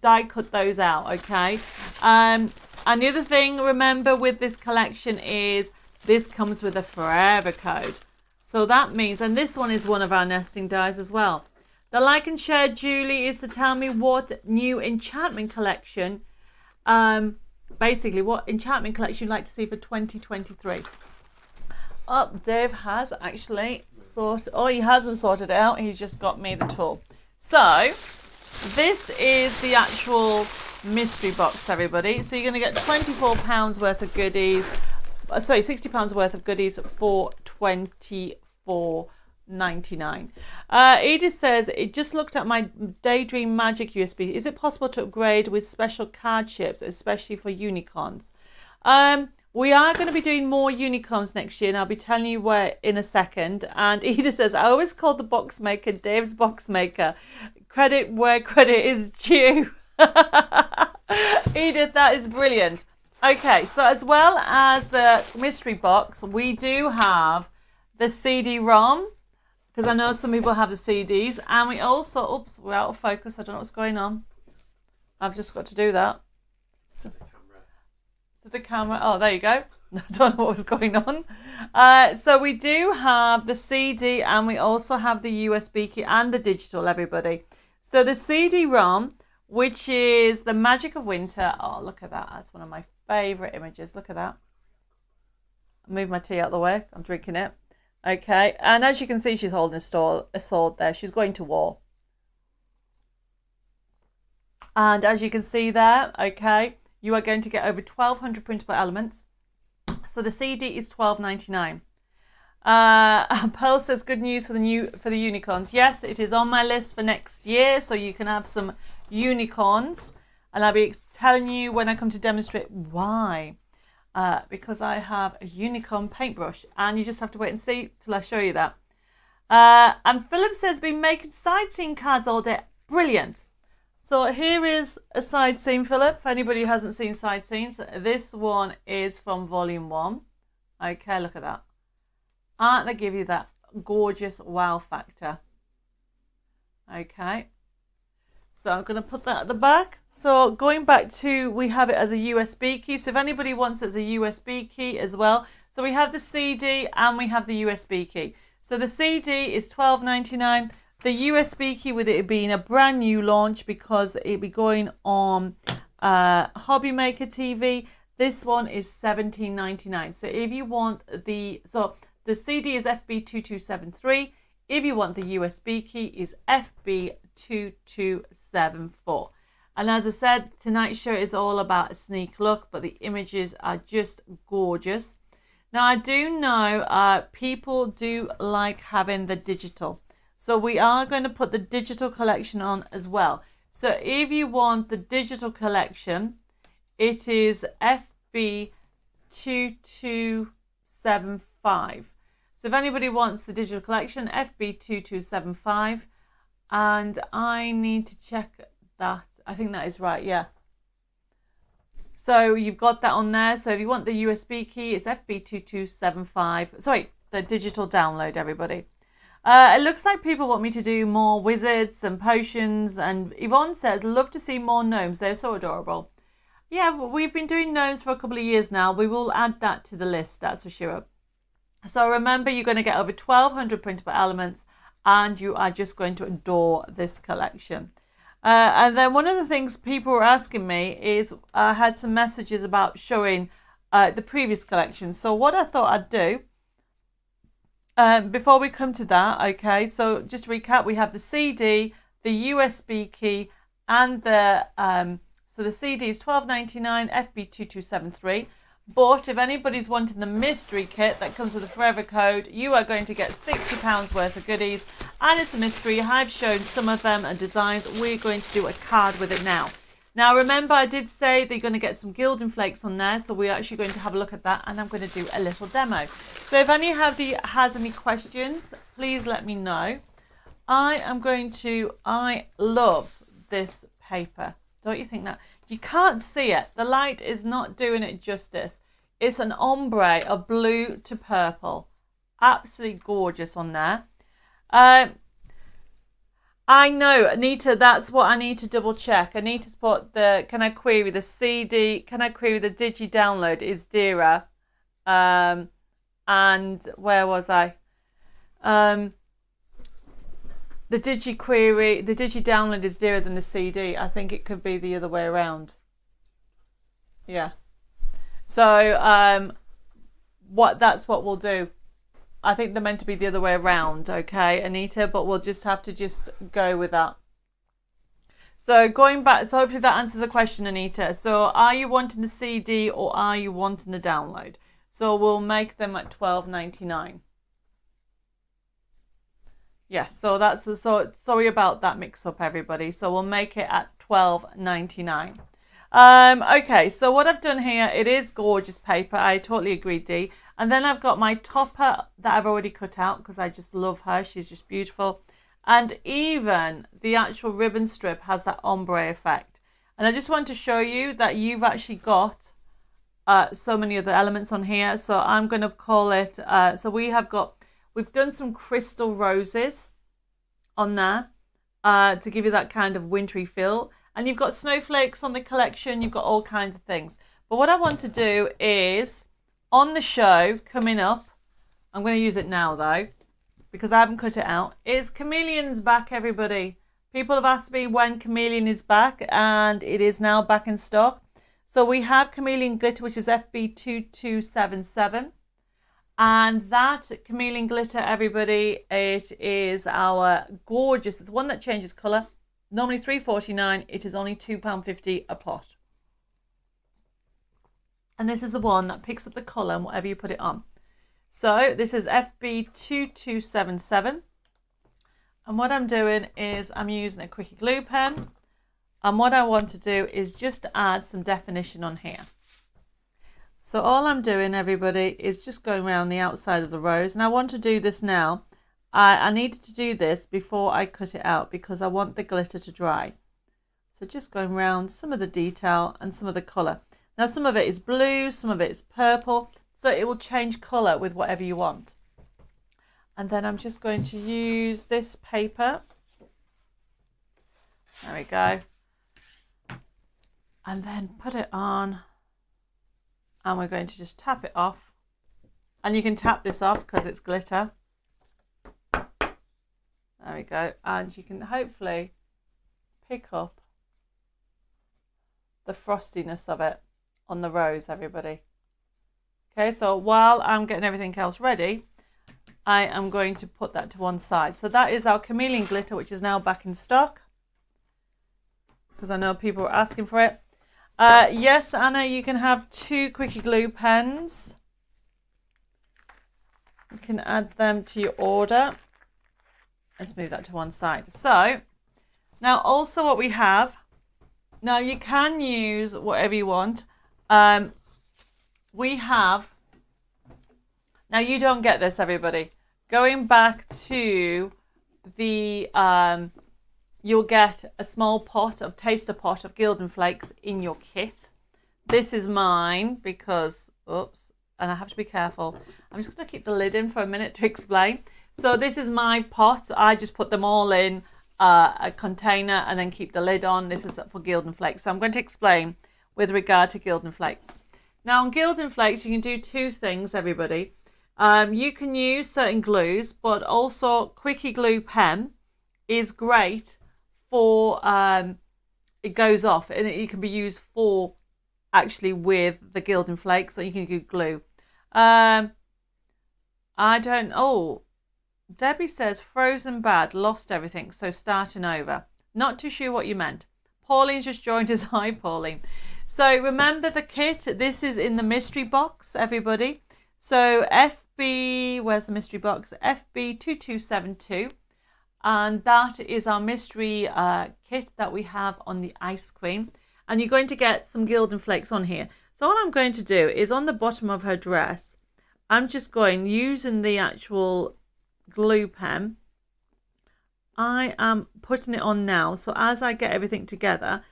Speaker 1: die cut those out, okay? And the other thing, remember with this collection is this comes with a forever code. So that means, and this one is one of our nesting dies as well. The like and share, Julie, is to tell me what new enchantment collection, basically what enchantment collection you'd like to see for 2023. Oh, Dave has actually sorted, oh, he hasn't sorted it out. He's just got me the tool. So this is the actual mystery box, everybody. So you're going to get £24 worth of goodies. Sorry, £60 worth of goodies for $24.99. Edith says, it just looked at my Daydream Magic USB. Is it possible to upgrade with special card chips, especially for unicorns? We are going to be doing more unicorns next year, and I'll be telling you where in a second. And Edith says, I always call the box maker Dave's box maker. Credit where credit is due. Edith, that is brilliant. Okay, so as well as the mystery box, we do have the CD-ROM, because I know some people have the CDs, and we also, oops, we're out of focus, I don't know what's going on. I've just got to do that. So the camera, oh, there you go. I don't know what was going on. So we do have the CD, and we also have the USB key and the digital, everybody. So the CD-ROM, which is the Magic of Winter. Oh, look at that. That's one of my favourite images. Look at that. I'll move my tea out of the way. I'm drinking it. Okay. And as you can see, she's holding a sword there. She's going to war. And as you can see there, okay, you are going to get over 1,200 printable elements. So the CD is $12.99. Pearl says good news for the unicorns. Yes, it is on my list for next year, so you can have some unicorns, and I'll be telling you when I come to demonstrate why. Because I have a unicorn paintbrush, and you just have to wait and see till I show you that. And Philip says been making sightseeing cards all day. Brilliant. So here is a side scene, Philip. For anybody who hasn't seen side scenes, this one is from Volume 1. Okay, look at that. Aren't they give you that gorgeous wow factor? Okay. So I'm going to put that at the back. So going back to, we have it as a USB key. So if anybody wants it as a USB key as well. So we have the CD and we have the USB key. So the CD is $12.99. The USB key, with it being a brand new launch because it'll be going on Hobby Maker TV. This one is $17.99. So if you want the, so the CD is FB2273. If you want the USB key, is FB2274. And as I said, tonight's show is all about a sneak look, but the images are just gorgeous. Now, I do know people do like having the digital. So we are going to put the digital collection on as well. So if you want the digital collection, it is FB2275. So if anybody wants the digital collection, FB2275. And I need to check that. I think that is right, yeah. So you've got that on there. So if you want the USB key, it's FB2275. Sorry, the digital download, everybody. It looks like people want me to do more wizards and potions. And Yvonne says, love to see more gnomes. They're so adorable. Yeah, we've been doing gnomes for a couple of years now. We will add that to the list, that's for sure. So remember, you're going to get over 1,200 printable elements. And you are just going to adore this collection. And then one of the things people were asking me is I had some messages about showing the previous collection. So what I thought I'd do, before we come to that, okay, so just to recap, we have the CD, the USB key, and the, so the CD is $12.99, FB2273. But if anybody's wanting the mystery kit that comes with a forever code, you are going to get £60 worth of goodies. And it's a mystery. I've shown some of them and designs. We're going to do a card with it now. Now, remember, I did say they're going to get some gilding flakes on there. So we're actually going to have a look at that. And I'm going to do a little demo. So if any has any questions, please let me know. I love this paper. Don't you think that? You can't see it. The light is not doing it justice. It's an ombre of blue to purple. Absolutely gorgeous on there. I know, Anita, that's what I need to double check. I need to put can I query the CD? Can I query the Digi download is dearer? And where was I? The Digi download is dearer than the CD. I think it could be the other way around. Yeah. So that's what we'll do. I think they're meant to be the other way around, okay, Anita, but we'll just have to go with that. So going back, so hopefully that answers the question, Anita. So are you wanting the CD or are you wanting the download? So we'll make them at $12.99. Yeah, so sorry about that mix up, everybody. So we'll make it at $12.99. Okay, so what I've done here, it is gorgeous paper. I totally agree, Dee. And then I've got my topper that I've already cut out because I just love her. She's just beautiful. And even the actual ribbon strip has that ombre effect. And I just want to show you that you've actually got so many other elements on here. So I'm going to call it, we've done some crystal roses on there to give you that kind of wintry feel. And you've got snowflakes on the collection. You've got all kinds of things. But what I want to do is, on the show coming up, I'm going to use it now though, because I haven't cut it out, is Chameleon's back, everybody. People have asked me when Chameleon is back, and it is now back in stock. So we have Chameleon Glitter, which is FB2277. And that Chameleon Glitter, everybody, it is our gorgeous, the one that changes colour. Normally $3.49, it is only £2.50 a pot. And this is the one that picks up the colour and whatever you put it on. So this is FB2277. And what I'm doing is I'm using a quickie glue pen. And what I want to do is just add some definition on here. So all I'm doing, everybody, is just going around the outside of the rose. And I want to do this now. I needed to do this before I cut it out because I want the glitter to dry. So just going around some of the detail and some of the colour. Now some of it is blue, some of it is purple. So it will change colour with whatever you want. And then I'm just going to use this paper. There we go. And then put it on. And we're going to just tap it off. And you can tap this off because it's glitter. There we go. And you can hopefully pick up the frostiness of it on the rose, everybody. Okay, so while I'm getting everything else ready, I am going to put that to one side. So that is our Chameleon glitter, which is now back in stock, because I know people are asking for it. Yes, Anna, you can have 2 quickie glue pens. You can add them to your order. Let's move that to one side. So now also what we have, now you can use whatever you want. We have, now you don't get this, everybody. Going back to the, you'll get a small pot of taster pot of Gildan Flakes in your kit. This is mine because, oops, and I have to be careful. I'm just going to keep the lid in for a minute to explain. So this is my pot. I just put them all in a container and then keep the lid on. This is for Gildan Flakes. So I'm going to explain with regard to Gildan Flakes. Now on Gildan Flakes, you can do 2 things, everybody. You can use certain glues, but also quickie glue pen is great for, it goes off and it can be used for actually with the Gildan Flakes, so you can do glue. I don't, oh, Debbie says frozen bad, lost everything, so starting over. Not too sure what you meant. Pauline's just joined us. Hi, Pauline. So remember the kit, this is in the mystery box, everybody. So FB, where's the mystery box? FB2272. And that is our mystery kit that we have on the Ice Queen. And you're going to get some Gildan Flakes on here. So all I'm going to do is on the bottom of her dress, I'm just going, using the actual glue pen, I am putting it on now. So as I get everything together,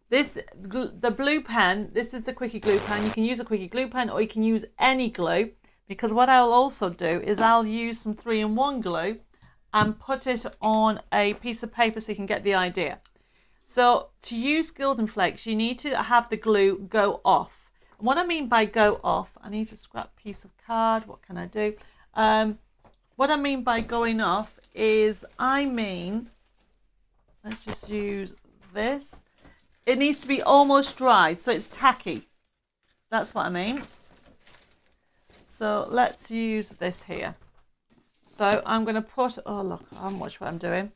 Speaker 1: the blue pen, this is the quickie glue pen. You can use a quickie glue pen or you can use any glue, because what I'll also do is I'll use some 3-in-1 glue and put it on a piece of paper so you can get the idea. So to use Gildan Flakes, you need to have the glue go off. And what I mean by go off, I need to scrap a piece of card. What can I do? What I mean by going off is, let's just use this. It needs to be almost dry, so it's tacky. That's what I mean. So let's use this here. So I'm going to put, oh look, I haven't watched what I'm doing.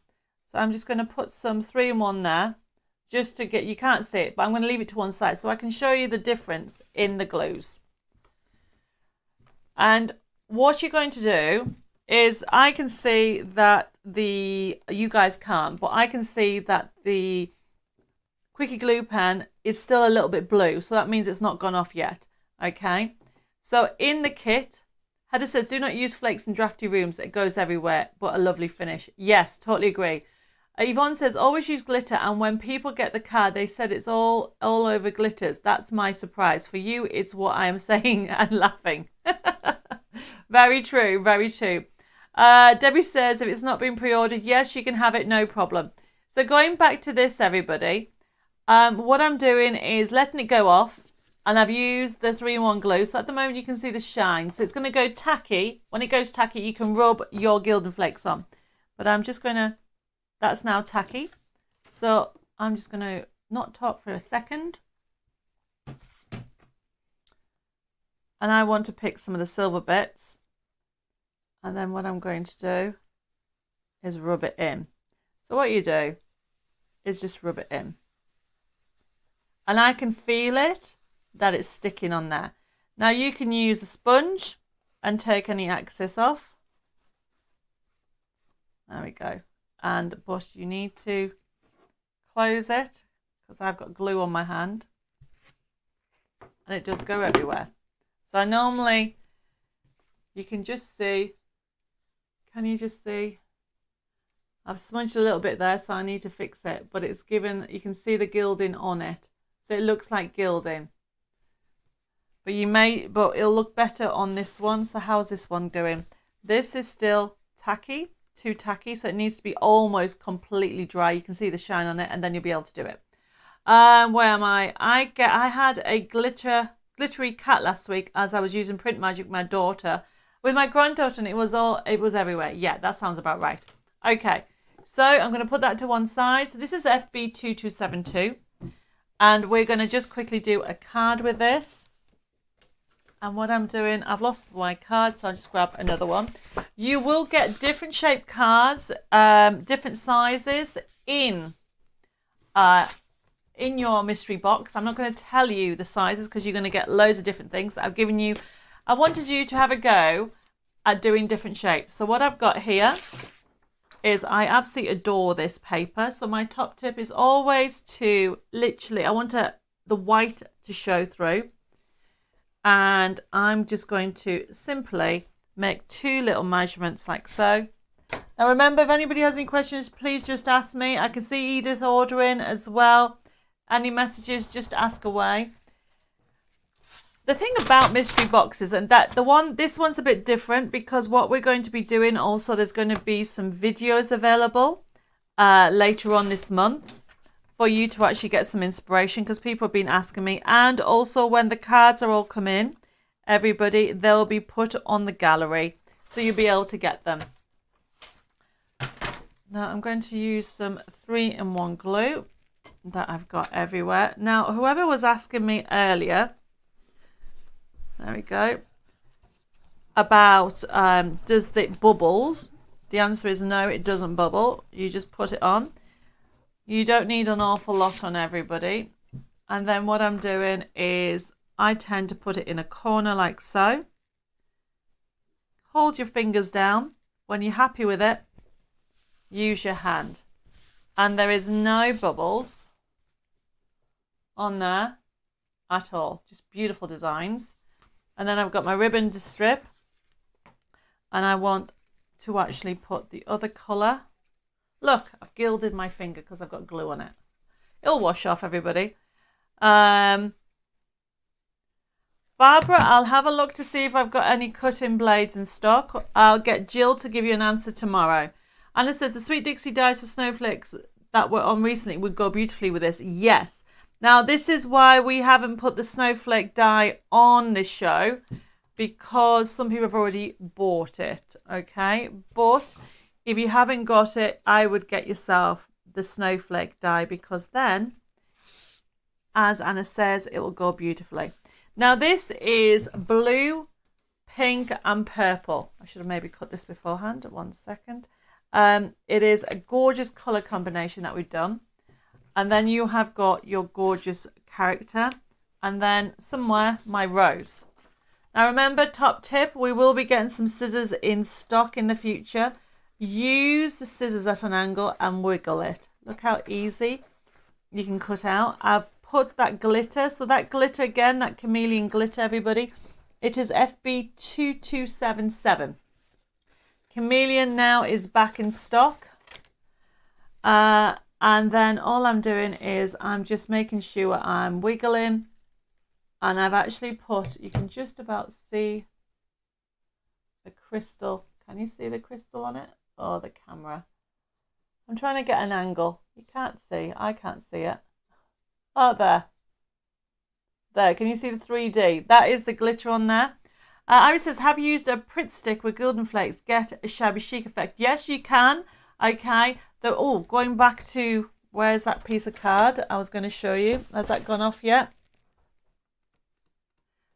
Speaker 1: So I'm just going to put some 3-in-1 there, just to get, you can't see it, but I'm going to leave it to one side so I can show you the difference in the glues. And what you're going to do is, I can see that you guys can't, but I can see that the quickie glue pen is still a little bit blue. So that means it's not gone off yet. Okay. So in the kit, Heather says, do not use flakes in drafty rooms. It goes everywhere, but a lovely finish. Yes, totally agree. Yvonne says, always use glitter. And when people get the card, they said it's all over glitters. That's my surprise. For you, it's what I am saying and laughing. Very true. Very true. Debbie says, if it's not been pre-ordered, yes, you can have it. No problem. So going back to this, everybody, what I'm doing is letting it go off. And I've used the 3-in-1 glue. So at the moment, you can see the shine. So it's going to go tacky. When it goes tacky, you can rub your Gildan Flakes on. But I'm just going to, that's now tacky. So I'm just going to not talk for a second. And I want to pick some of the silver bits. And then what I'm going to do is rub it in. So what you do is just rub it in. And I can feel it, that it's sticking on there. Now you can use a sponge and take any excess off. There we go. But you need to close it, because I've got glue on my hand. And it does go everywhere. So I normally, you can just see, can you just see? I've smudged a little bit there, so I need to fix it. But it's given, you can see the gilding on it. So it looks like gilding. But it'll look better on this one. So how's this one doing? This is still tacky, too tacky. So it needs to be almost completely dry. You can see the shine on it, and then you'll be able to do it. Where am I? I had a glittery cat last week as I was using Print Magic with my daughter. With my granddaughter, and it was everywhere. Yeah, that sounds about right. Okay, so I'm going to put that to one side. So this is FB2272. And we're going to just quickly do a card with this. And what I'm doing, I've lost my card, so I'll just grab another one. You will get different shaped cards, different sizes in your mystery box. I'm not going to tell you the sizes because you're going to get loads of different things. I wanted you to have a go at doing different shapes. So what I've got here is, I absolutely adore this paper. So my top tip is always to literally, I want the white to show through. And I'm just going to simply make 2 little measurements like so. Now remember, if anybody has any questions, please just ask me. I can see Edith ordering as well. Any messages, just ask away. The thing about mystery boxes, and that this one's a bit different, because what we're going to be doing also, there's going to be some videos available later on this month for you to actually get some inspiration, because people have been asking me. And also when the cards are all come in, everybody, they'll be put on the gallery, so you'll be able to get them. Now I'm going to use some 3-in-1 glue that I've got everywhere. Now whoever was asking me earlier, there we go, about does it bubbles, the answer is no, it doesn't bubble. You just put it on. You don't need an awful lot on everybody. And then what I'm doing is, I tend to put it in a corner like so. Hold your fingers down. When you're happy with it, use your hand. And there is no bubbles on there at all. Just beautiful designs. And then I've got my ribbon to strip. And I want to actually put the other colour. Look, I've gilded my finger because I've got glue on it. It'll wash off, everybody. Barbara, I'll have a look to see if I've got any cutting blades in stock. I'll get Jill to give you an answer tomorrow. Anna says the Sweet Dixie dies for snowflakes that were on recently would go beautifully with this. Yes. Now, this is why we haven't put the snowflake die on this show, because some people have already bought it. Okay, but if you haven't got it, I would get yourself the snowflake die, because then, as Anna says, it will go beautifully. Now this is blue, pink and purple. I should have maybe cut this beforehand. 1 second. It is a gorgeous colour combination that we've done. And then you have got your gorgeous character. And then somewhere, my rose. Now remember, top tip, we will be getting some scissors in stock in the future. Use the scissors at an angle and wiggle it. Look how easy you can cut out. I've put that glitter. So that glitter again, that Chameleon glitter, everybody, it is FB2277. Chameleon now is back in stock. And then all I'm doing is I'm just making sure I'm wiggling. And I've actually put, you can just about see the crystal. Can you see the crystal on it? Oh, the camera. I'm trying to get an angle. You can't see. I can't see it. Oh, there. There. Can you see the 3D? That is the glitter on there. Iris says, have you used a Pritt stick with golden flakes? Get a shabby chic effect. Yes, you can. Okay. Oh, going back to, where's that piece of card I was going to show you? Has that gone off yet?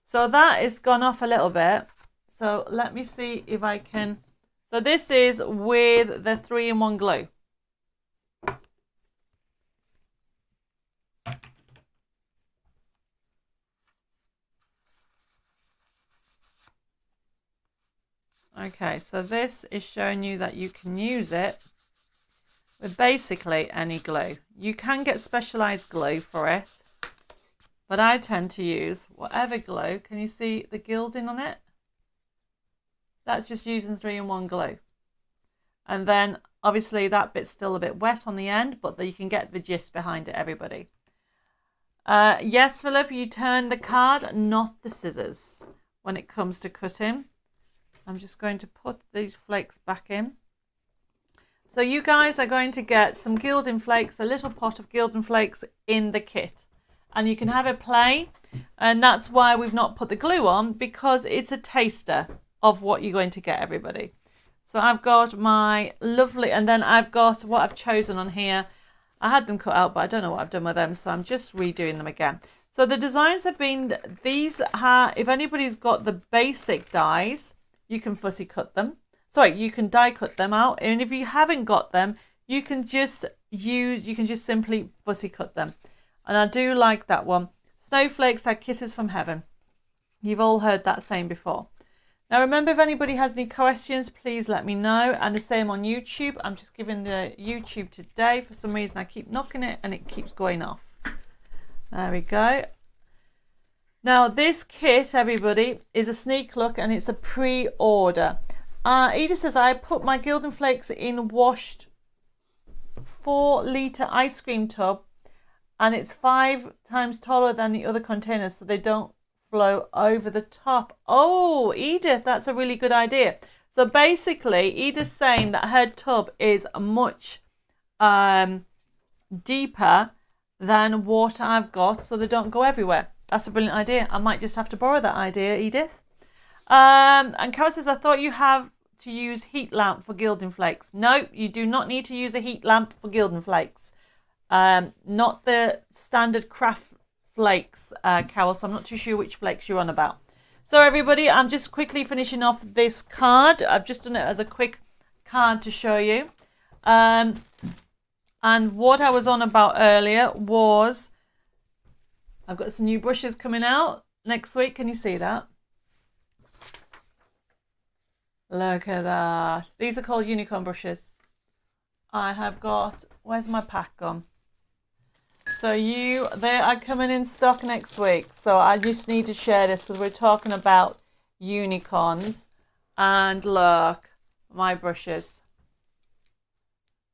Speaker 1: So that is gone off a little bit. So let me see if I can. So this is with the 3-in-1 glue. Okay, so this is showing you that you can use it with basically any glue. You can get specialized glue for it, but I tend to use whatever glue. Can you see the gilding on it? That's just using 3-in-1 glue. And then obviously that bit's still a bit wet on the end, but you can get the gist behind it, everybody. Yes, Philip, you turn the card, not the scissors, when it comes to cutting. I'm just going to put these flakes back in. So you guys are going to get some gilding flakes, a little pot of gilding flakes in the kit. And you can have a play. And that's why we've not put the glue on, because it's a taster of what you're going to get, everybody. So I've got my lovely, and then I've got what I've chosen on here. I had them cut out, but I don't know what I've done with them, so I'm just redoing them again. So the designs have been, these are, if anybody's got the basic dies, you can fussy cut them. Sorry, you can die cut them out. And if you haven't got them, you can just simply fussy cut them. And I do like that one. Snowflakes are kisses from heaven. You've all heard that saying before. Now remember, if anybody has any questions, please let me know. And the same on YouTube. I'm just giving the YouTube today. For some reason I keep knocking it and it keeps going off. There we go. Now this kit, everybody, is a sneak look and it's a pre-order. Edith says, I put my Gildan Flakes in washed 4-litre ice cream tub and it's 5 times taller than the other containers so they don't flow over the top. Oh, Edith, that's a really good idea. So basically, Edith's saying that her tub is much deeper than what I've got so they don't go everywhere. That's a brilliant idea. I might just have to borrow that idea, Edith. And Carol says, I thought you have to use heat lamp for Gildan Flakes. No, you do not need to use a heat lamp for Gildan Flakes. Not the standard craft flakes, Carol, so I'm not too sure which flakes you're on about. So everybody, I'm just quickly finishing off this card. I've just done it as a quick card to show you. And what I was on about earlier was, I've got some new brushes coming out next week. Can you see that? Look at that. These are called unicorn brushes. I have got, where's my pack gone? So they are coming in stock next week. So I just need to share this because we're talking about unicorns. And look, my brushes.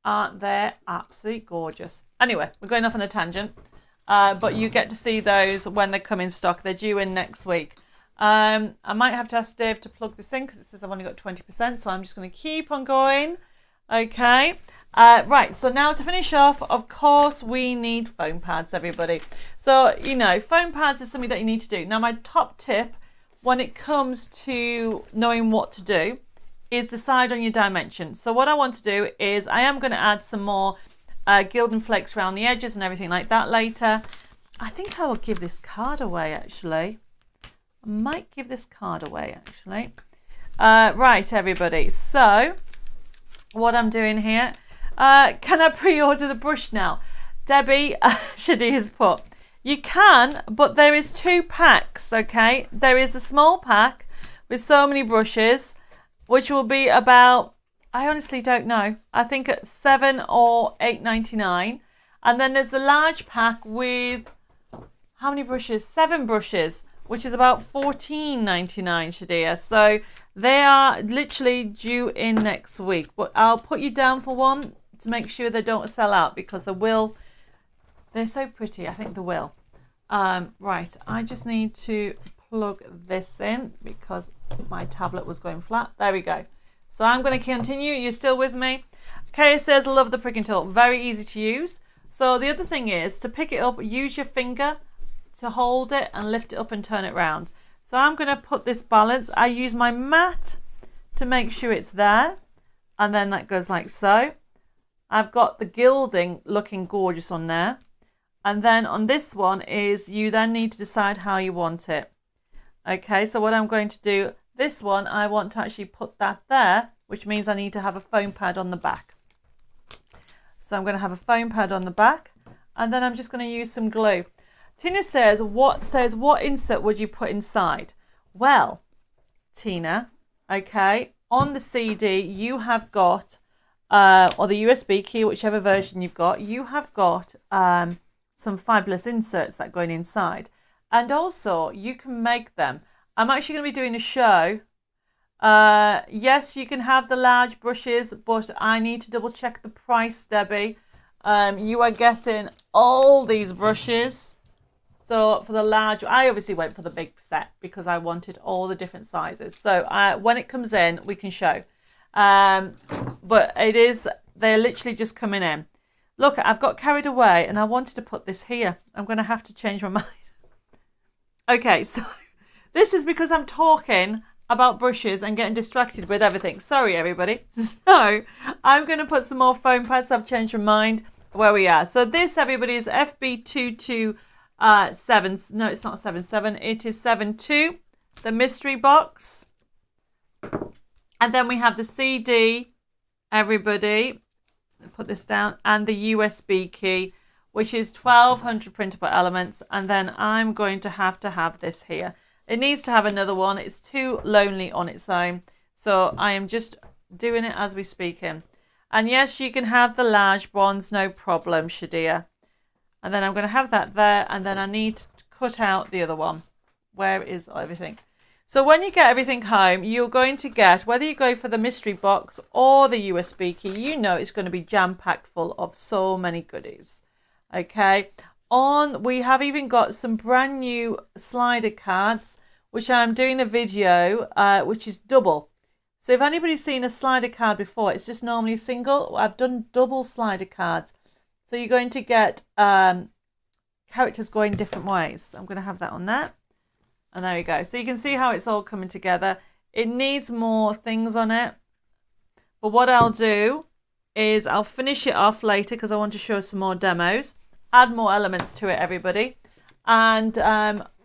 Speaker 1: Aren't they absolutely gorgeous? Anyway, we're going off on a tangent. But you get to see those when they come in stock. They're due in next week. I might have to ask Dave to plug this in because it says I've only got 20%. So I'm just going to keep on going. Okay. Right, so now to finish off, of course, we need foam pads, everybody. So, you know, foam pads is something that you need to do. Now, my top tip when it comes to knowing what to do is decide on your dimensions. So what I want to do is I am going to add some more Gildan Flakes around the edges and everything like that later. I think I will give this card away, actually. I might give this card away, actually. Right, everybody. So what I'm doing here, can I pre-order the brush now? Debbie Shadi has put, you can, but there is 2 packs, okay? There is a small pack with so many brushes, which will be about, I honestly don't know, I think at $7 or $8.99. And then there's the large pack with, how many brushes? 7 brushes, which is about $14.99, Shadia. So they are literally due in next week. But I'll put you down for one to make sure they don't sell out because they're so pretty. I think they will. Right, I just need to plug this in because my tablet was going flat. There we go. So I'm going to continue. You're still with me? Kaya says, love the pricking tool. Very easy to use. So the other thing is to pick it up, use your finger to hold it and lift it up and turn it round. So I'm going to put this balance. I use my mat to make sure it's there. And then that goes like so. I've got the gilding looking gorgeous on there. And then on this one is you then need to decide how you want it. Okay, so what I'm going to do, this one, I want to actually put that there, which means I need to have a foam pad on the back. So I'm going to have a foam pad on the back. And then I'm just going to use some glue. Tina says, what insert would you put inside? Well, Tina, okay, on the CD you have got, or the USB key, whichever version you've got, you have got some fabulous inserts that go inside. And also, you can make them. I'm actually going to be doing a show. Yes, you can have the large brushes, but I need to double check the price, Debbie. You are getting all these brushes. So for the large, I obviously went for the big set because I wanted all the different sizes. So when it comes in, we can show. But they're literally just coming in. Look, I've got carried away and I wanted to put this here. I'm going to have to change my mind. Okay, so this is because I'm talking about brushes and getting distracted with everything. Sorry, everybody. So I'm going to put some more foam pads. I've changed my mind where we are. So this, everybody, is FB22 7. No, it's not 7. It is 7.2. The mystery box. And then we have the CD, everybody. Put this down. And the USB key, which is 1200 printable elements. And then I'm going to have this here. It needs to have another one. It's too lonely on its own. So I am just doing it as we speak in. And yes, you can have the large ones, no problem, Shadia. And then I'm going to have that there. And then I need to cut out the other one. Where is everything? So when you get everything home, you're going to get, whether you go for the mystery box or the USB key, you know it's going to be jam-packed full of so many goodies. Okay. We have even got some brand new slider cards, which I'm doing a video, which is double. So if anybody's seen a slider card before, it's just normally single. I've done double slider cards. So you're going to get characters going different ways. I'm going to have that on there. And there we go. So you can see how it's all coming together. It needs more things on it. But what I'll do is I'll finish it off later because I want to show some more demos. Add more elements to it, everybody. And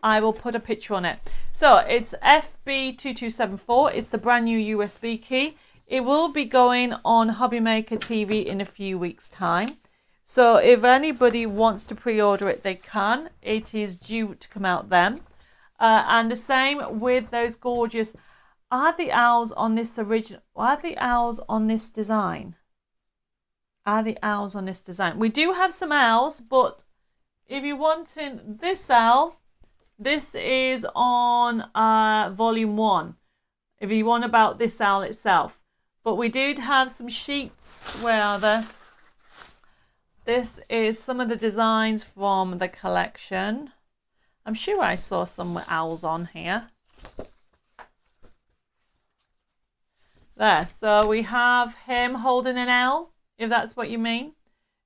Speaker 1: I will put a picture on it. So it's FB2274. It's the brand new USB key. It will be going on Hobby Maker TV in a few weeks' time. So if anybody wants to pre-order it, they can. It is due to come out then. And the same with those gorgeous. Are the owls on this original? Are the owls on this design? Are the owls on this design? We do have some owls, but if you're wanting this owl, this is on volume 1. If you want about this owl itself. But we did have some sheets. Where are they? This is some of the designs from the collection. I'm sure I saw some owls on here. There. So we have him holding an owl, if that's what you mean.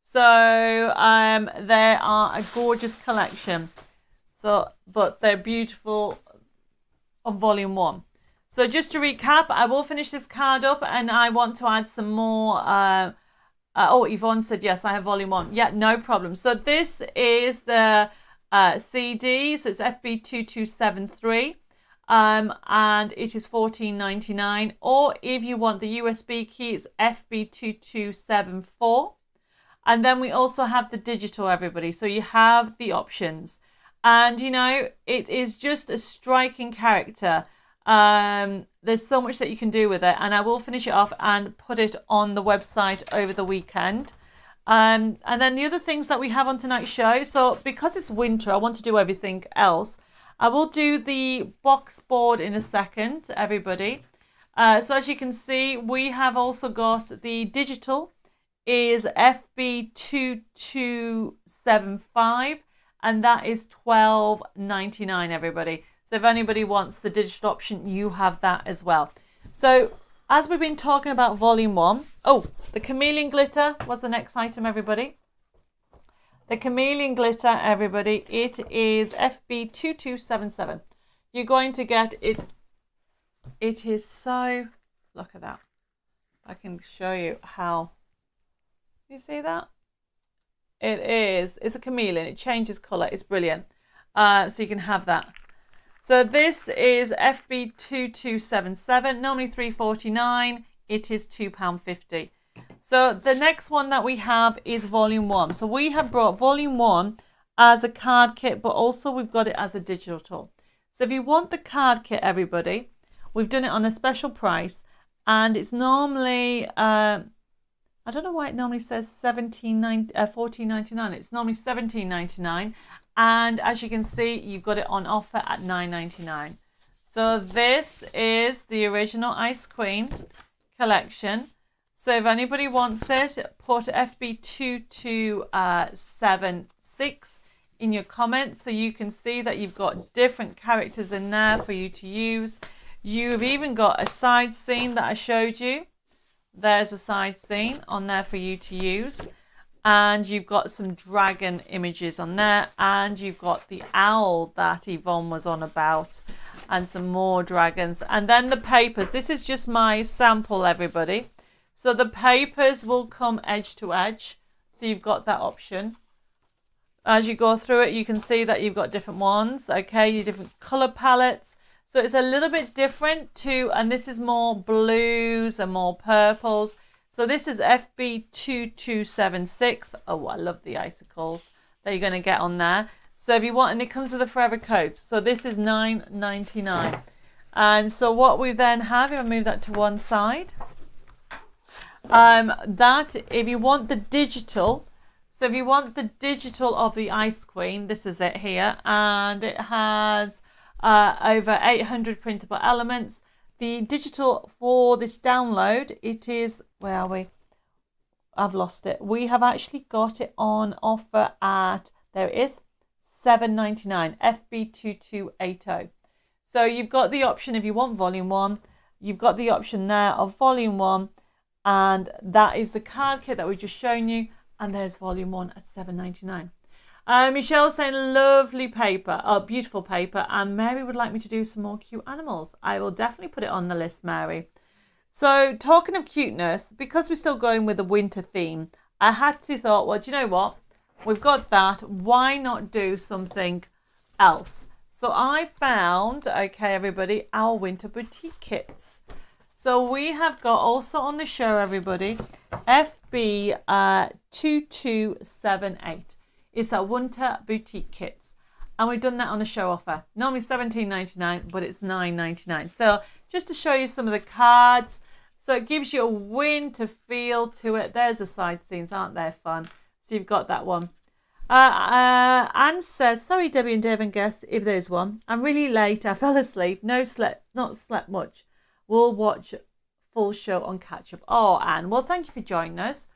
Speaker 1: So they are a gorgeous collection. So, but they're beautiful on volume 1. So just to recap, I will finish this card up and I want to add some more. Oh, Yvonne said, yes, I have volume 1. Yeah, no problem. So this is the CD. So it's FB2273. And it is $14.99. Or if you want the USB key, it's FB2274. And then we also have the digital, everybody. So you have the options. And, you know, it is just a striking character. There's so much that you can do with it. And I will finish it off and put it on the website over the weekend. And then the other things that we have on tonight's show. So because it's winter, I want to do everything else. I will do the box board in a second, everybody. So as you can see, we have also got the digital is FB2275. And that is $12.99, everybody. So if anybody wants the digital option, you have that as well. So as we've been talking about volume 1. Oh, the Chameleon glitter was the next item, everybody. The Chameleon glitter, everybody. It is FB2277. You're going to get it. It is so... Look at that. I can show you how. You see that? It is. It's a chameleon. It changes colour. It's brilliant. So you can have that. So this is FB2277. Normally $3.49. It is £2.50. So the next one that we have is volume 1. So we have brought volume 1 as a card kit, but also we've got it as a digital. So if you want the card kit, everybody, we've done it on a special price. And it's normally... I don't know why it normally says $14.99. It's normally $17.99. And as you can see, you've got it on offer at $9.99. So this is the original Ice Queen collection. So if anybody wants it, put FB2276 in your comments so you can see that you've got different characters in there for you to use. You've even got a side scene that I showed you. There's a side scene on there for you to use. And you've got some dragon images on there. And you've got the owl that Yvonne was on about. And some more dragons. And then the papers. This is just my sample, everybody. So the papers will come edge to edge. So you've got that option. As you go through it, you can see that you've got different ones, okay, your different color palettes. So it's a little bit different to, and this is more blues and more purples. So this is FB2276. Oh, I love the icicles that you're going to get on there. So if you want, and it comes with a forever coat. So this is $9.99. And so what we then have, if I move that to one side, that if you want the digital, so if you want the digital of the Ice Queen, this is it here, and it has over 800 printable elements. The digital for this download, it is, where are we? I've lost it. We have actually got it on offer at, there it is, $7.99, FB2280. So you've got the option if you want volume 1, you've got the option there of volume 1, and that is the card kit that we've just shown you, and there's volume 1 at $7.99. Michelle's saying lovely paper, oh, beautiful paper, and Mary would like me to do some more cute animals. I will definitely put it on the list, Mary. So talking of cuteness, because we're still going with the winter theme, I had to thought, well, do you know what? We've got that. Why not do something else? So I found, okay, everybody, our winter boutique kits. So we have got also on the show, everybody, FB2278. It's our winter boutique kits. And we've done that on the show offer. Normally $17.99, but it's $9.99. So just to show you some of the cards. So it gives you a winter feel to it. There's the side scenes, aren't they fun? So you've got that one. Anne says, sorry, Debbie and Dave and guests, if there's one. I'm really late. I fell asleep. Not slept much. We'll watch full show on catch up. Oh, Anne, well, thank you for joining us.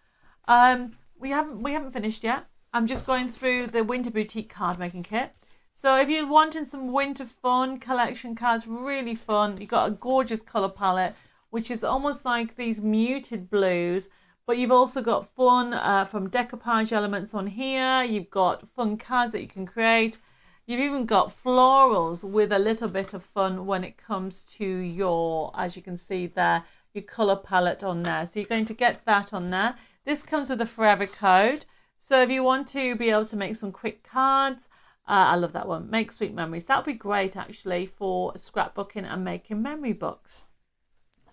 Speaker 1: We haven't finished yet. I'm just going through the winter boutique card making kit. So if you're wanting some winter fun, collection cards, really fun. You've got a gorgeous color palette, which is almost like these muted blues. But you've also got fun from decoupage elements on here. You've got fun cards that you can create. You've even got florals with a little bit of fun when it comes to your, as you can see there, your colour palette on there. So you're going to get that on there. This comes with a forever code. So if you want to be able to make some quick cards, I love that one. Make sweet memories. That would be great actually for scrapbooking and making memory books.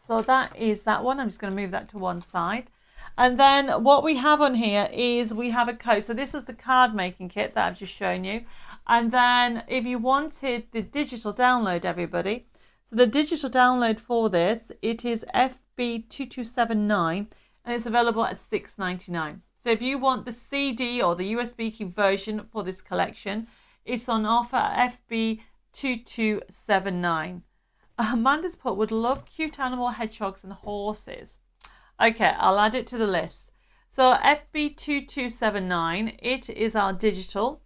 Speaker 1: So that is that one. I'm just going to move that to one side. And then what we have on here is we have a code. So this is the card making kit that I've just shown you. And then if you wanted the digital download, everybody. So the digital download for this, it is FB2279 and it's available at $6.99. So if you want the CD or the USB key version for this collection, it's on offer at FB2279. Amanda's put, would love cute animal hedgehogs and horses. Okay, I'll add it to the list. So FB2279, it is our digital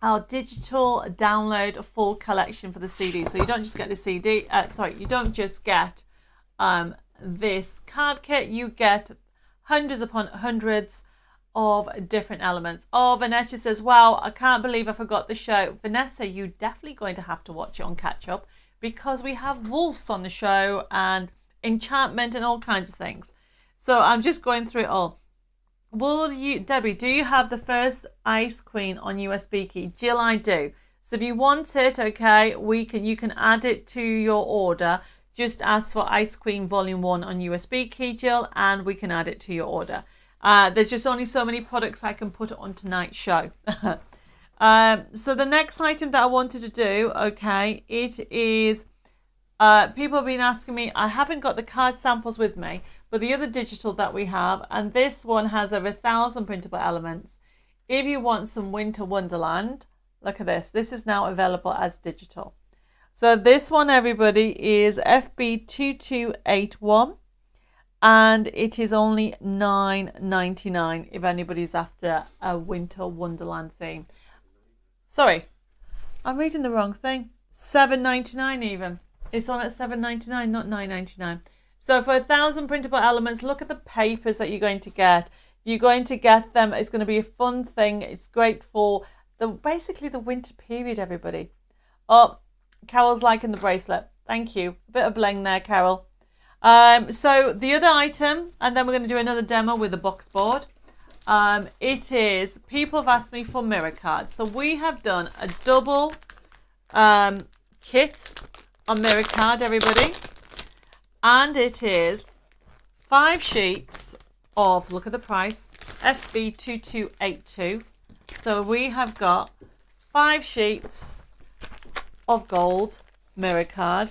Speaker 1: download full collection for the CD. So you don't just get the CD, you don't just get this card kit, you get hundreds upon hundreds of different elements. Oh, Vanessa says, wow, I can't believe I forgot the show. Vanessa, you're definitely going to have to watch it on catch up because we have wolves on the show and enchantment and all kinds of things. So I'm just going through it all. Will you, Debbie, do you have the first Ice Queen on USB key? Jill, I do. So if you want it, okay, you can add it to your order. Just ask for Ice Queen Volume 1 on USB key, Jill, and we can add it to your order. There's just only so many products I can put on tonight's show. So the next item that I wanted to do, okay, it is, people have been asking me, I haven't got the card samples with me, but the other digital that we have, and this one has over 1,000 printable elements. If you want some Winter Wonderland, look at this. This is now available as digital. So this one, everybody, is FB2281 and it is only $9.99 if anybody's after a Winter Wonderland theme. Sorry, I'm reading the wrong thing. $7.99 even. It's on at $7.99, not $9.99. So for 1,000 printable elements, look at the papers that you're going to get. You're going to get them. It's going to be a fun thing. It's great for basically the winter period, everybody. Oh, Carol's liking the bracelet. Thank you. A bit of bling there, Carol. So the other item, and then we're going to do another demo with the box board. It is, people have asked me for mirror cards. So we have done a double kit on mirror card, everybody. And it is 5 sheets of, look at the price, FB2282. So we have got 5 sheets of gold mirror card.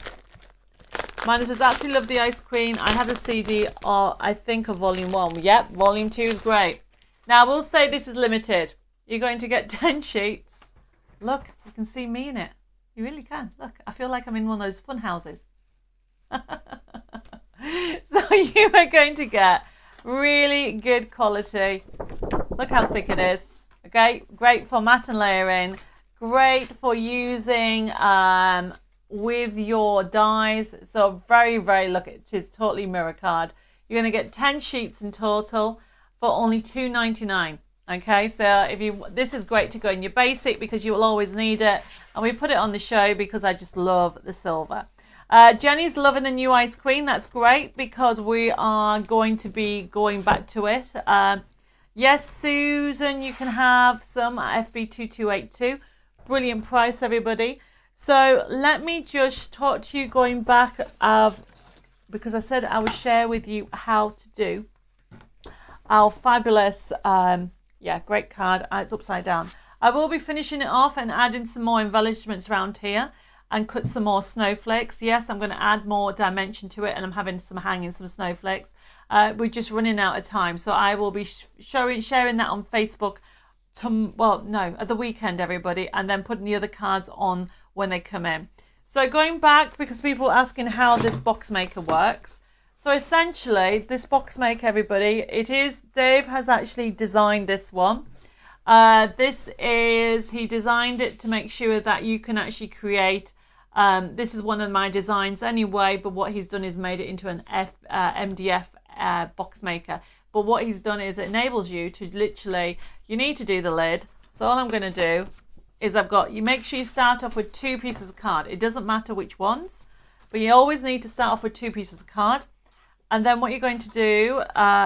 Speaker 1: Mine says, absolutely love the Ice Queen. I have the CD, I think, of volume 1. Yep, volume 2 is great. Now, I will say this is limited. You're going to get 10 sheets. Look, you can see me in it. You really can. Look, I feel like I'm in one of those fun houses. So you are going to get really good quality. Look how thick it is. Okay, great for matte and layering. Great for using with your dies. So very, very, look, it is totally mirror card. You're going to get 10 sheets in total for only $2.99. Okay, so if you, this is great to go in your basic because you will always need it. And we put it on the show because I just love the silver. Jenny's loving the new Ice Queen. That's great because we are going to be going back to it. Yes, Susan, you can have some FB2282. Brilliant price, everybody. So let me just talk to you going back because I said I would share with you how to do our fabulous, great card. It's upside down. I will be finishing it off and adding some more embellishments around here and cut some more snowflakes. Yes, I'm going to add more dimension to it, and I'm having some hanging some snowflakes. We're just running out of time, so I will be sharing that on Facebook at the weekend, everybody, and then putting the other cards on when they come in. So going back, because people are asking how this box maker works. So essentially, this box maker, everybody, Dave has actually designed this one. He designed it to make sure that you can actually create, this is one of my designs anyway, but what he's done is made it into an MDF box maker. But what he's done is it enables you to literally, you need to do the lid. So all I'm going to do is you make sure you start off with 2 pieces of card. It doesn't matter which ones, but you always need to start off with 2 pieces of card. And then what you're going to do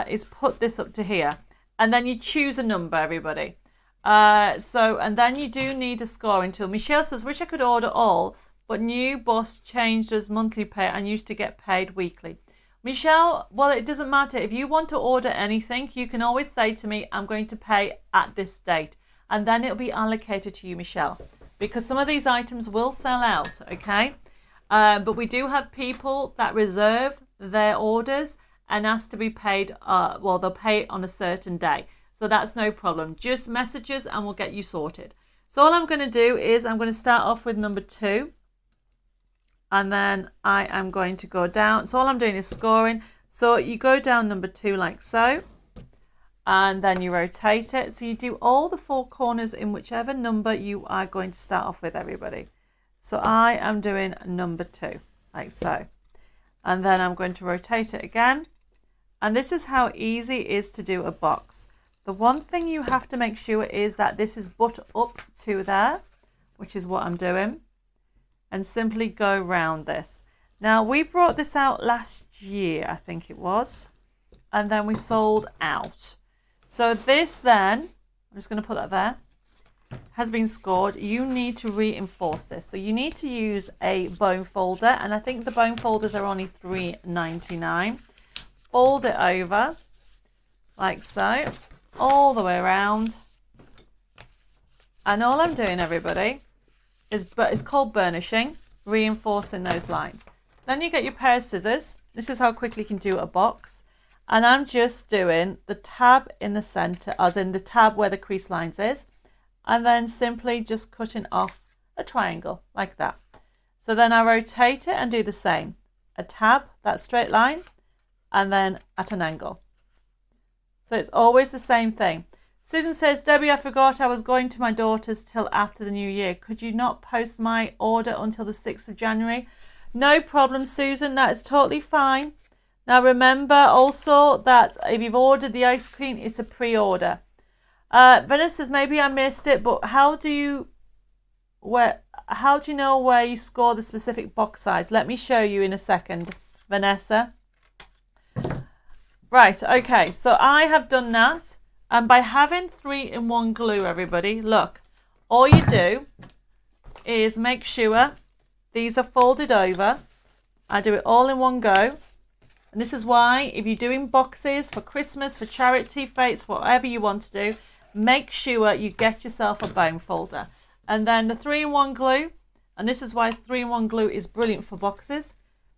Speaker 1: is put this up to here. And then you choose a number, everybody. And then you do need a scoring tool. Michelle says, wish I could order all, but new boss changed us monthly pay and used to get paid weekly. Michelle, well, it doesn't matter. If you want to order anything, you can always say to me, I'm going to pay at this date. And then it'll be allocated to you, Michelle. Because some of these items will sell out, okay? But we do have people that reserve their orders and ask to be paid, they'll pay it on a certain day. So that's no problem. Just message us and we'll get you sorted. So all I'm going to do is I'm going to start off with number 2. And then I am going to go down. So all I'm doing is scoring. So you go down number 2 like so. And then you rotate it. So you do all the 4 corners in whichever number you are going to start off with, everybody. So I am doing number 2 like so. And then I'm going to rotate it again. And this is how easy it is to do a box. The one thing you have to make sure is that this is butt up to there, which is what I'm doing. And simply go round this. Now, we brought this out last year, I think it was. And then we sold out. So this then, I'm just going to put that there, has been scored. You need to reinforce this. So you need to use a bone folder. And I think the bone folders are only $3.99. Fold it over like so, all the way around. And all I'm doing, everybody, it's called burnishing, reinforcing those lines. Then you get your pair of scissors. This is how quickly you can do a box. And I'm just doing the tab in the center, as in the tab where the crease lines is. And then simply just cutting off a triangle like that. So then I rotate it and do the same. A tab, that straight line, and then at an angle. So it's always the same thing. Susan says, Debbie, I forgot I was going to my daughter's till after the new year. Could you not post my order until the 6th of January? No problem, Susan. That is totally fine. Now remember also that if you've ordered the Ice Queen, it's a pre-order. Vanessa says, maybe I missed it, but how do you know where you score the specific box size? Let me show you in a second, Vanessa. Right, okay, so I have done that. And by having 3-in-1 glue, everybody, look, all you do is make sure these are folded over. I do it all in one go. And this is why if you're doing boxes for Christmas, for charity, fates, whatever you want to do, make sure you get yourself a bone folder. And then the 3-in-1 glue, and this is why 3-in-1 glue is brilliant for boxes.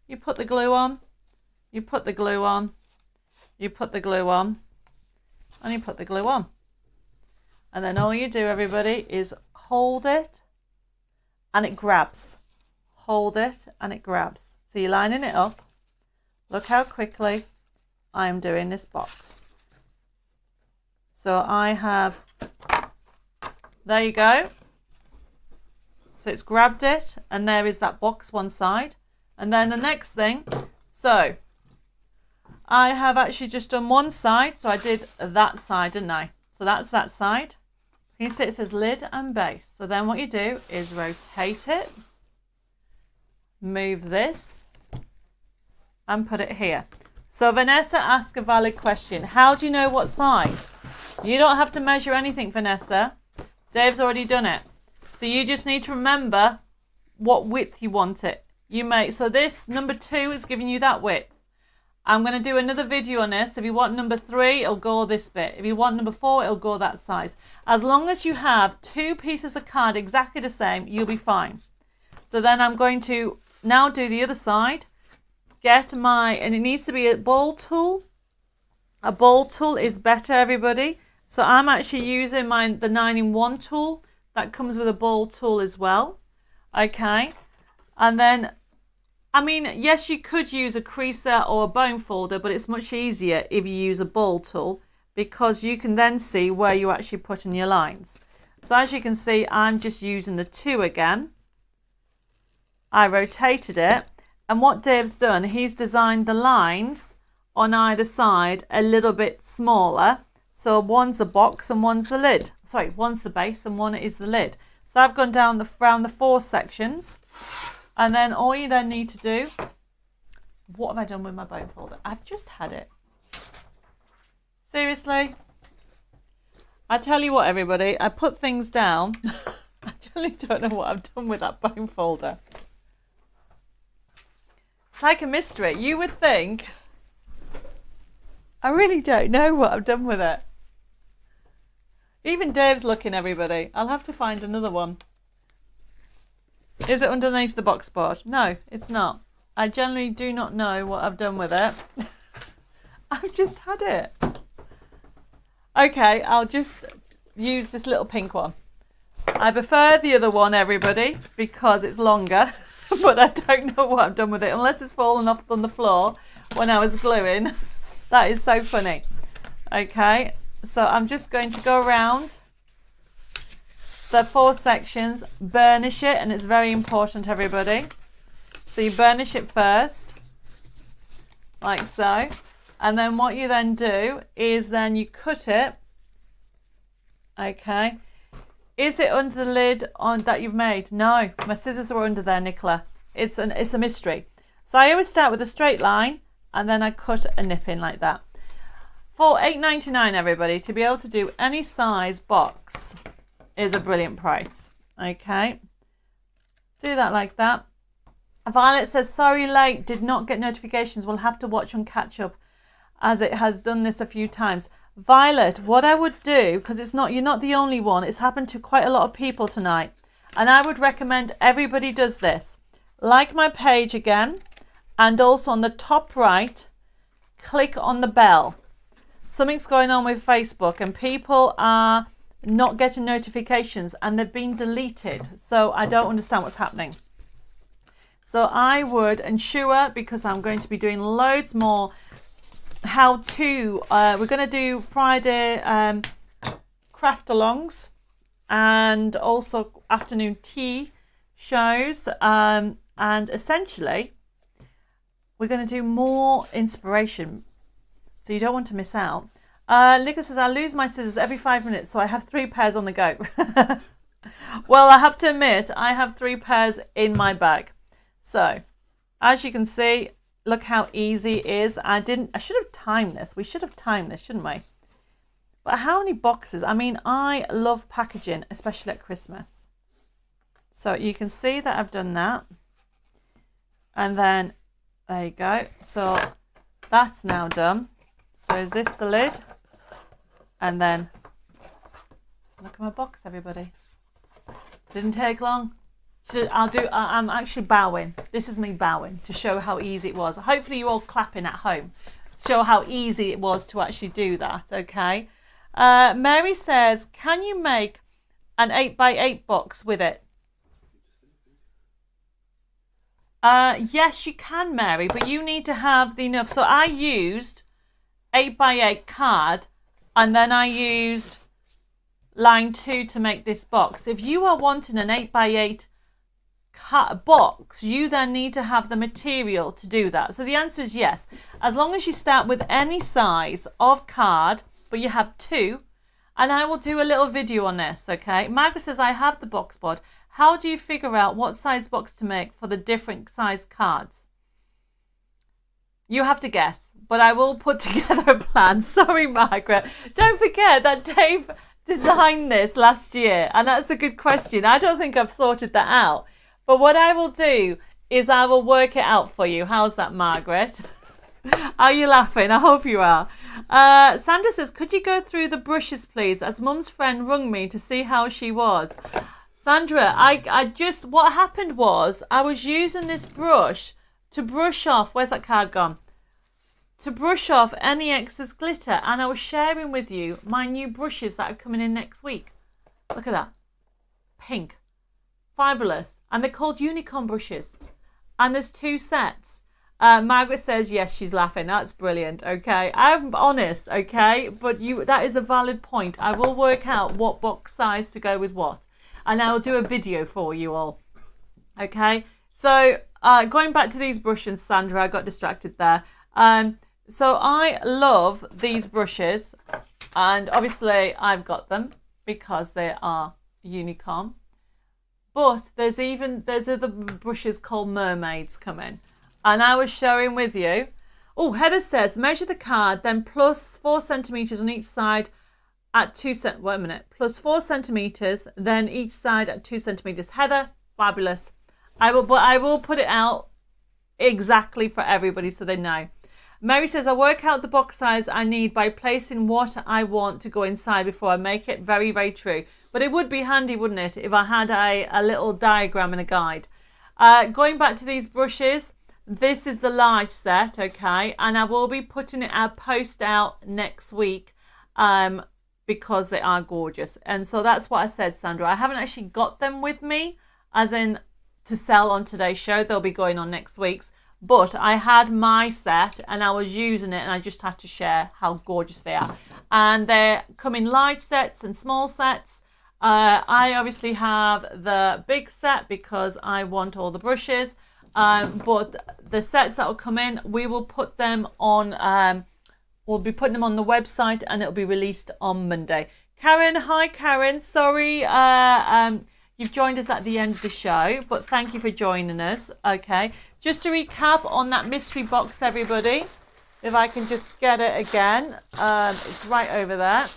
Speaker 1: You put the glue on, you put the glue on, you put the glue on, and you put the glue on. And then all you do, everybody, is hold it and it grabs. Hold it and it grabs. So you're lining it up. Look how quickly I am doing this box. So I have, there you go. So it's grabbed it, and there is that box one side. And then the next thing, so I have actually just done one side. So I did that side, didn't I? So that's that side. Can you see it says lid and base? So then what you do is rotate it, move this, and put it here. So Vanessa asked a valid question. How do you know what size? You don't have to measure anything, Vanessa. Dave's already done it. So you just need to remember what width you want it. You may, so this number 2 is giving you that width. I'm going to do another video on this. If you want number 3, it'll go this bit. If you want number 4, it'll go that size. As long as you have 2 pieces of card exactly the same, you'll be fine. So then I'm going to now do the other side. Get my, and it needs to be a ball tool. A ball tool is better, everybody. So I'm actually using the 9-in-1 tool. That comes with a ball tool as well. Okay. And then, I mean, yes, you could use a creaser or a bone folder, but it's much easier if you use a ball tool because you can then see where you're actually putting your lines. So as you can see, I'm just using the 2 again. I rotated it. And what Dave's done, he's designed the lines on either side a little bit smaller. So one's a box and one's the lid. Sorry, one's the base and one is the lid. So I've gone down around the 4 sections. And then all you then need to do, what have I done with my bone folder? I've just had it. Seriously? I tell you what, everybody, I put things down. I really don't know what I've done with that bone folder. It's like a mystery. You would think, I really don't know what I've done with it. Even Dave's looking, everybody. I'll have to find another one. Is it underneath the box board? No, it's not. I generally do not know what I've done with it. I've just had it. Okay, I'll just use this little pink one. I prefer the other one, everybody, because it's longer. But I don't know what I've done with it. Unless it's fallen off on the floor when I was gluing. That is so funny. Okay, so I'm just going to go around the 4 sections, burnish it, and it's very important, everybody. So you burnish it first, like so. And then what you then do is then you cut it. Okay. Is it under the lid on that you've made? No, my scissors are under there, Nicola. It's a mystery. So I always start with a straight line and then I cut a nip in like that. For $8.99, everybody, to be able to do any size box is a brilliant price. Okay. Do that like that. Violet says, sorry late, did not get notifications. We'll have to watch and catch up as it has done this a few times. Violet, what I would do, because you're not the only one, it's happened to quite a lot of people tonight, and I would recommend everybody does this. Like my page again, and also on the top right, click on the bell. Something's going on with Facebook and people are not getting notifications and they've been deleted. So I don't understand what's happening. So I would ensure, because I'm going to be doing loads more how to, we're going to do Friday craft alongs and also afternoon tea shows, and essentially we're going to do more inspiration, so you don't want to miss out. Nicola says, I lose my scissors every 5 minutes, so I have 3 pairs on the go. Well, I have to admit, I have 3 pairs in my bag. So as you can see, look how easy it is. I should have timed this. We should have timed this, shouldn't we? But how many boxes? I mean, I love packaging, especially at Christmas. So you can see that I've done that. And then, there you go. So that's now done. So is this the lid? And then, look at my box, everybody. Didn't take long. I'm actually bowing. This is me bowing to show how easy it was. Hopefully you all clapping at home. Show how easy it was to actually do that, okay? Mary says, can you make an 8x8 box with it? Yes, you can, Mary, but you need to have the enough. So I used 8x8 card, and then I used line 2 to make this box. If you are wanting an 8x8 box, you then need to have the material to do that. So the answer is yes. As long as you start with any size of card, but you have 2, and I will do a little video on this, okay? Margaret says, I have the box board. How do you figure out what size box to make for the different size cards? You have to guess, but I will put together a plan. Sorry, Margaret. Don't forget that Dave designed this last year, and that's a good question. I don't think I've sorted that out, but what I will do is I will work it out for you. How's that, Margaret? Are you laughing? I hope you are. Sandra says, could you go through the brushes, please, as Mum's friend rung me to see how she was. Sandra, what happened was I was using this brush to brush off, where's that card gone? To brush off any excess glitter, and I was sharing with you my new brushes that are coming in next week. Look at that. Pink. Fabulous. And they're called unicorn brushes. And there's 2 sets. Margaret says, yes, she's laughing. That's brilliant, okay? I'm honest, okay? But that is a valid point. I will work out what box size to go with what. And I will do a video for you all, okay? So going back to these brushes, Sandra, I got distracted there. So I love these brushes, and obviously I've got them because they are unicorn. But there's other brushes called mermaids coming, and I was sharing with you. Oh, Heather says measure the card, then plus 4 centimeters on each side at 2 cent. Wait a minute, plus 4 centimeters, then each side at 2 centimeters. Heather, fabulous. I will put it out exactly for everybody so they know. Mary says, I work out the box size I need by placing what I want to go inside before I make it. Very, very true. But it would be handy, wouldn't it, if I had a little diagram and a guide. Going back to these brushes, this is the large set, okay? And I will be putting it out, post out next week because they are gorgeous. And so that's what I said, Sandra. I haven't actually got them with me, as in to sell on today's show. They'll be going on next week's. But I had my set and I was using it, and I just had to share how gorgeous they are. And they come in large sets and small sets. I obviously have the big set because I want all the brushes. But the sets that will come in, we will put them on, we'll be putting them on the website, and it'll be released on Monday. Karen, hi Karen. Sorry, you've joined us at the end of the show, but thank you for joining us. Okay. Just to recap on that mystery box, everybody, if I can just get it again, it's right over there.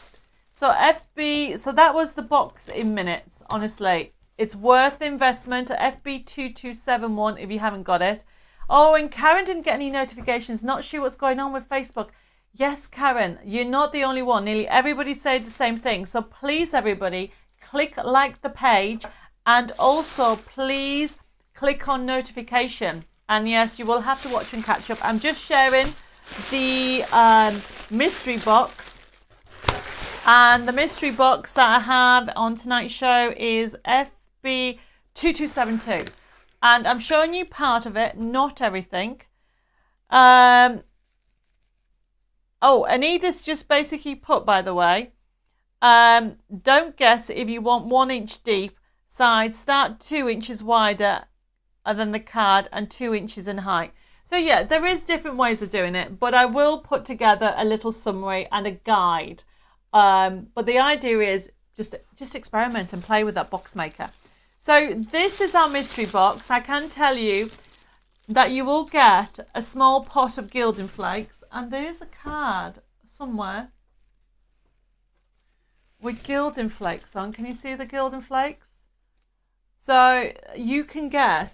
Speaker 1: So so that was the box in minutes, honestly. It's worth the investment, FB2271 if you haven't got it. Oh, and Karen didn't get any notifications, not sure what's going on with Facebook. Yes, Karen, you're not the only one. Nearly everybody said the same thing. So please, everybody, click like the page, and also please click on notification. And yes, you will have to watch and catch up. I'm just sharing the mystery box. And the mystery box that I have on tonight's show is FB2272. And I'm showing you part of it, not everything. Oh, and Edith just basically put, by the way, don't guess if you want 1 inch deep sides, start 2 inches wider than the card and 2 inches in height. So yeah, there is different ways of doing it, but I will put together a little summary and a guide. But the idea is just experiment and play with that box maker. So this is our mystery box. I can tell you that you will get a small pot of gilding flakes, and there is a card somewhere. with gilding flakes on. Can you see the gilding flakes? So you can get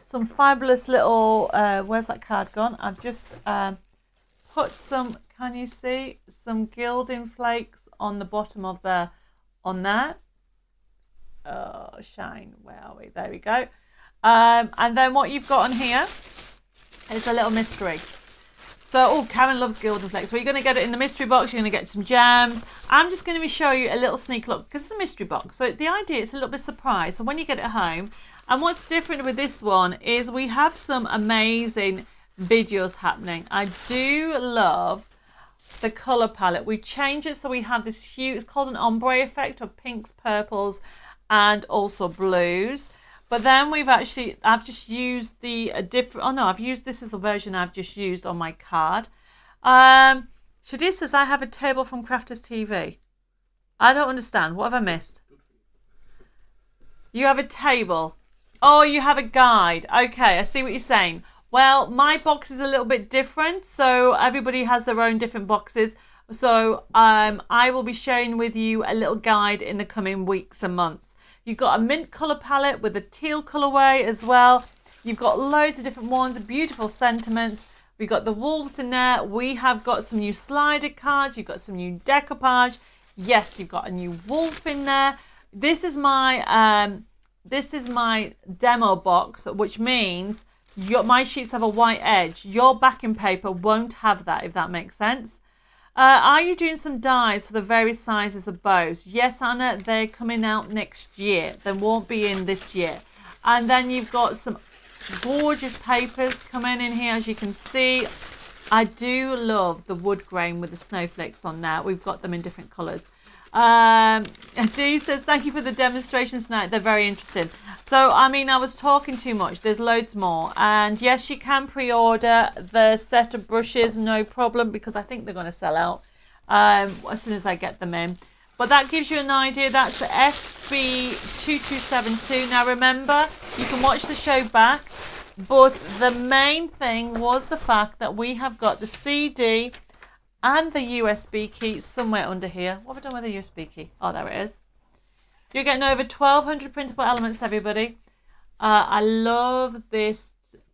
Speaker 1: some fabulous little, where's that card gone? I've just put some, can you see, some gilding flakes on the bottom of the, on that. Oh, shine, where are we? There we go. And then what you've got on here is a little mystery. So, oh, Karen loves gilding flakes. Well, you're going to get it in the mystery box. You're going to get some gems. I'm just going to be showing you a little sneak look because it's a mystery box. So the idea is a little bit surprise. So when you get it home, and what's different with this one is we have some amazing videos happening. I do love the color palette. We changed it so we have this hue. It's called an ombre effect of pinks, purples, and also blues. But then I've just used the different, oh no, I've used, this is the version I've just used on my card. Shadir says, I have a table from Crafters TV. I don't understand. What have I missed? You have a table. Oh, you have a guide. Okay, I see what you're saying. Well, my box is a little bit different. So everybody has their own different boxes. So I will be sharing with you a little guide in the coming weeks and months. You've got a mint colour palette with a teal colourway as well. You've got loads of different ones, beautiful sentiments. We've got the wolves in there. We have got some new slider cards. You've got some new decoupage. Yes, you've got a new wolf in there. This is my demo box, which means my sheets have a white edge. Your backing paper won't have that, if that makes sense. Are you doing some dies for the various sizes of bows? Yes, Anna, they're coming out next year. They won't be in this year. And then you've got some gorgeous papers coming in here, as you can see. I do love the wood grain with the snowflakes on there. We've got them in different colours. Dee says, thank you for the demonstrations tonight. They're very interesting. So, I mean, I was talking too much. There's loads more. And yes, you can pre-order the set of brushes, no problem, because I think they're going to sell out as soon as I get them in. But that gives you an idea. That's the FB2272. Now, remember, you can watch the show back. But the main thing was the fact that we have got the CD and the USB key somewhere under here. What have I done with the USB key? Oh, there it is. You're getting over 1,200 printable elements, everybody. I love this.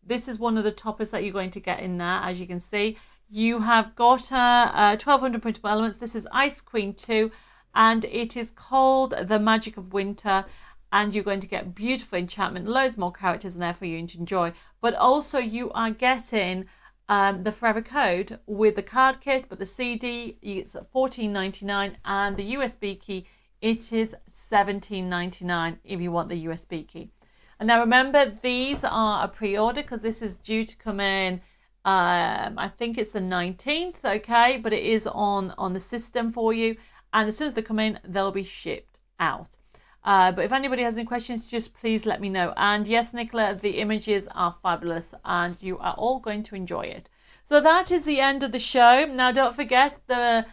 Speaker 1: This is one of the toppers that you're going to get in there, as you can see. You have got 1,200 printable elements. This is Ice Queen 2, and it is called The Magic of Winter. And you're going to get beautiful enchantment, loads more characters in there for you to enjoy. But also you are getting the Forever Code with the card kit, but the CD it's $14.99, and the USB key it is $17.99 if you want the USB key. And now remember, these are a pre-order because this is due to come in. I think it's the 19th, okay, but it is on the system for you, and as soon as they come in, they'll be shipped out. But if anybody has any questions, just please let me know. And yes, Nicola, the images are fabulous and you are all going to enjoy it. So that is the end of the show. Now, don't forget, the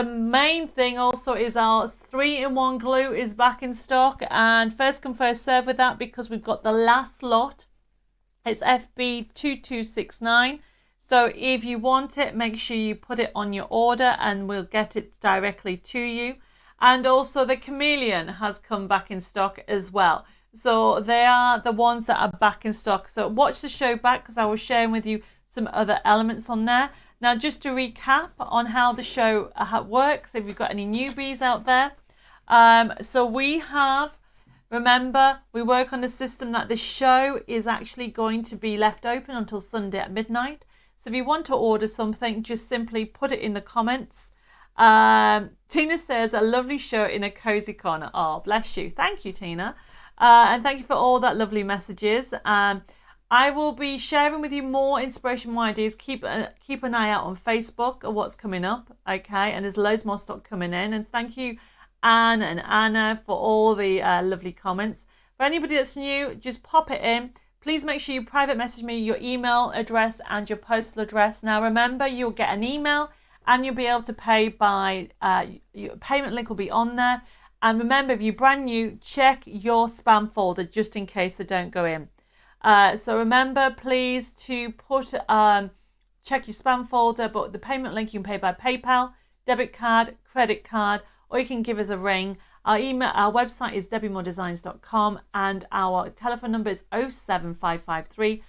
Speaker 1: main thing also is our 3-in-1 glue is back in stock. And first come, first serve with that because we've got the last lot. It's FB2269. So if you want it, make sure you put it on your order and we'll get it directly to you. And also the Chameleon has come back in stock as well. So they are the ones that are back in stock. So watch the show back because I was sharing with you some other elements on there. Now, just to recap on how the show works, if you've got any newbies out there. So we have, remember, we work on the system that the show is actually going to be left open until Sunday at midnight. So if you want to order something, just simply put it in the comments. Tina says, a lovely show in a cozy corner. Oh, bless you. Thank you, Tina. And thank you for all that lovely messages. I will be sharing with you more inspirational ideas. Keep an eye out on Facebook of what's coming up. Okay. And there's loads more stock coming in. And thank you, Anne and Anna, for all the lovely comments. For anybody that's new, just pop it in. Please make sure you private message me your email address and your postal address. Now, remember, you'll get an email and you'll be able to pay by, your payment link will be on there. And remember, if you're brand new, check your spam folder just in case they don't go in. So remember, please, to put check your spam folder, but the payment link you can pay by PayPal, debit card, credit card, or you can give us a ring. Our website is debbimoredesigns.com and our telephone number is 07553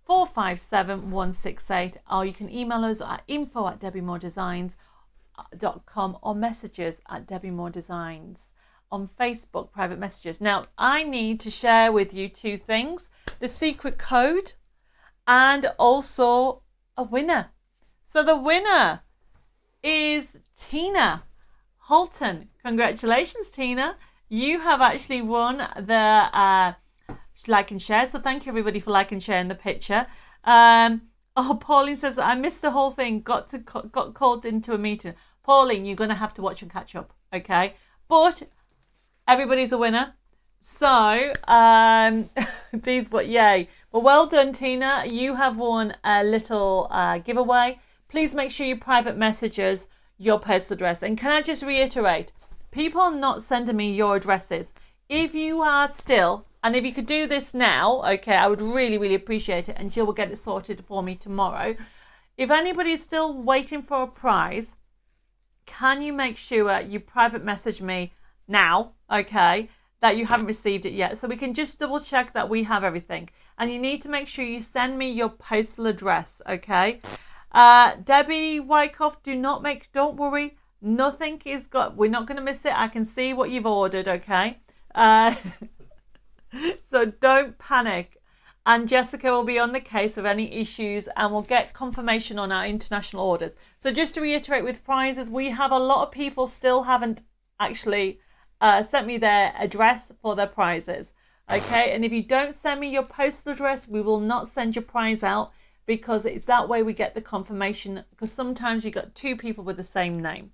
Speaker 1: 457 168, or you can email us at info@debbimoredesigns.com or messages at Debbi More Designs on Facebook, private messages. Now, I need to share with you two things: the secret code and also a winner. So the winner is Tina Holton. Congratulations, Tina. You have actually won the like and share. So thank you everybody for like and sharing the picture. Pauline says, I missed the whole thing. Got called into a meeting. Pauline, you're going to have to watch and catch up. Okay. But everybody's a winner. So, but yay. Well, well done, Tina. You have won a little giveaway. Please make sure you private messages your postal address. And can I just reiterate, people are not sending me your addresses. If you are still, and if you could do this now, okay, I would really, really appreciate it. And Jill will get it sorted for me tomorrow. If anybody is still waiting for a prize, can you make sure you private message me now, okay, that you haven't received it yet, so we can just double check that we have everything. And you need to make sure you send me your postal address, okay? Debbie Wyckoff, don't worry, nothing is we're not going to miss it. I can see what you've ordered, okay? So don't panic. And Jessica will be on the case of any issues, and we'll get confirmation on our international orders. So just to reiterate with prizes, we have a lot of people still haven't actually sent me their address for their prizes, okay? And if you don't send me your postal address, we will not send your prize out, because it's that way we get the confirmation, because sometimes you got two people with the same name.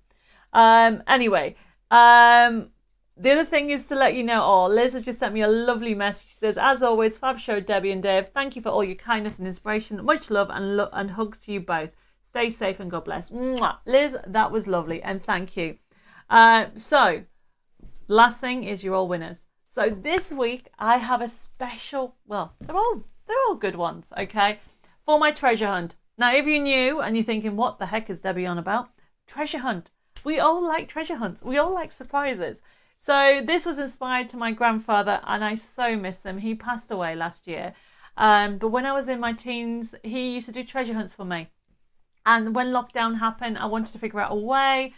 Speaker 1: The other thing is to let you know, Liz has just sent me a lovely message. She says, as always, fab show, Debbie and Dave. Thank you for all your kindness and inspiration. Much love and hugs to you both. Stay safe and God bless. Mwah. Liz, that was lovely, and thank you. So last thing is, you're all winners. So this week I have a special, well, they're all good ones, okay, for my treasure hunt. Now, if you're new and you're thinking, what the heck is Debbie on about? Treasure hunt. We all like treasure hunts. We all like surprises. So this was inspired to my grandfather, and I so miss him. He passed away last year. But when I was in my teens, he used to do treasure hunts for me. And when lockdown happened, I wanted to figure out a way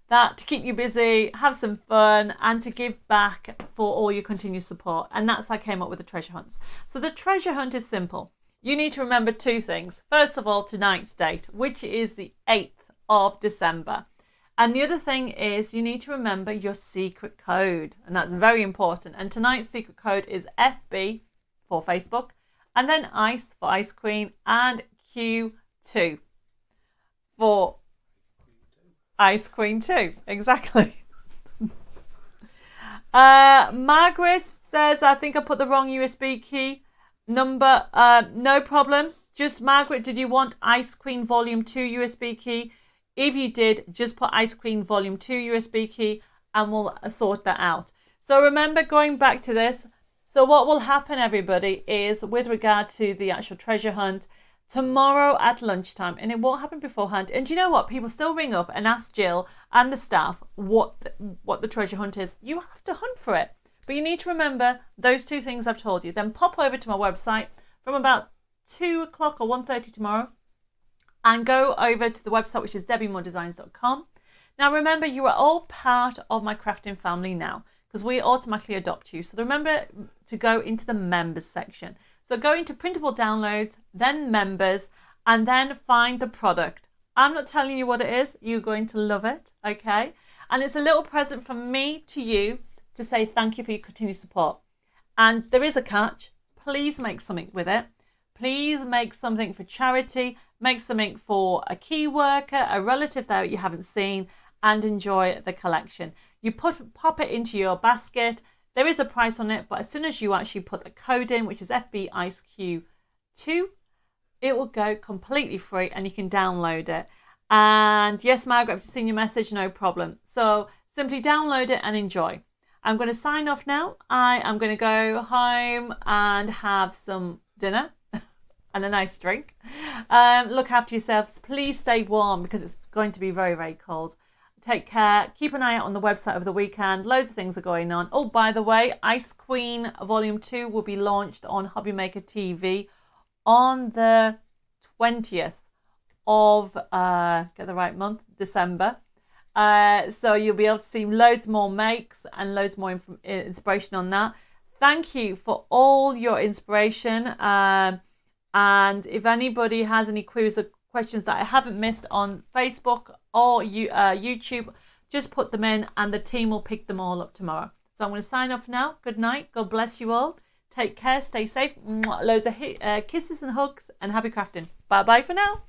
Speaker 1: that to keep you busy, have some fun, and to give back for all your continued support. And that's how I came up with the treasure hunts. So the treasure hunt is simple. You need to remember two things. First of all, tonight's date, which is the 8th of December. And the other thing is, you need to remember your secret code. And that's very important. And tonight's secret code is FB for Facebook, and then ICE for Ice Queen, and Q2 for Ice Queen 2. Exactly. Margaret says, I think I put the wrong USB key number. No problem. Just, Margaret, did you want Ice Queen Volume 2 USB key? If you did, just put Ice Queen Volume 2 USB key and we'll sort that out. So remember, going back to this, so what will happen, everybody, is with regard to the actual treasure hunt, tomorrow at lunchtime, and it won't happen beforehand. And do you know what? People still ring up and ask Jill and the staff what the treasure hunt is. You have to hunt for it. But you need to remember those two things I've told you. Then pop over to my website from about 2 o'clock or 1:30 tomorrow, and go over to the website, which is debbimoredesigns.com. Now, remember, you are all part of my crafting family now, because we automatically adopt you. So remember to go into the members section. So go into printable downloads, then members, and then find the product. I'm not telling you what it is. You're going to love it, okay? And it's a little present from me to you to say thank you for your continued support. And there is a catch. Please make something with it. Please make something for charity. Make something for a key worker, a relative that you haven't seen, and enjoy the collection. You pop it into your basket. There is a price on it, but as soon as you actually put the code in, which is FB ICE Q2, it will go completely free and you can download it. And yes, Margaret, I've just seen your message, no problem. So simply download it and enjoy. I'm going to sign off now. I am going to go home and have some dinner and a nice drink. Look after yourselves. Please stay warm because it's going to be very, very cold. Take care. Keep an eye out on the website over the weekend. Loads of things are going on. Oh, by the way, Ice Queen Volume 2 will be launched on Hobby Maker TV on the 20th of, get the right month, December. So you'll be able to see loads more makes and loads more inspiration on that. Thank you for all your inspiration. And if anybody has any queries or questions that I haven't missed on Facebook or YouTube, just put them in and the team will pick them all up tomorrow. So I'm going to sign off now. Good night. God bless you all. Take care. Stay safe. Loads of kisses and hugs and happy crafting. Bye bye for now.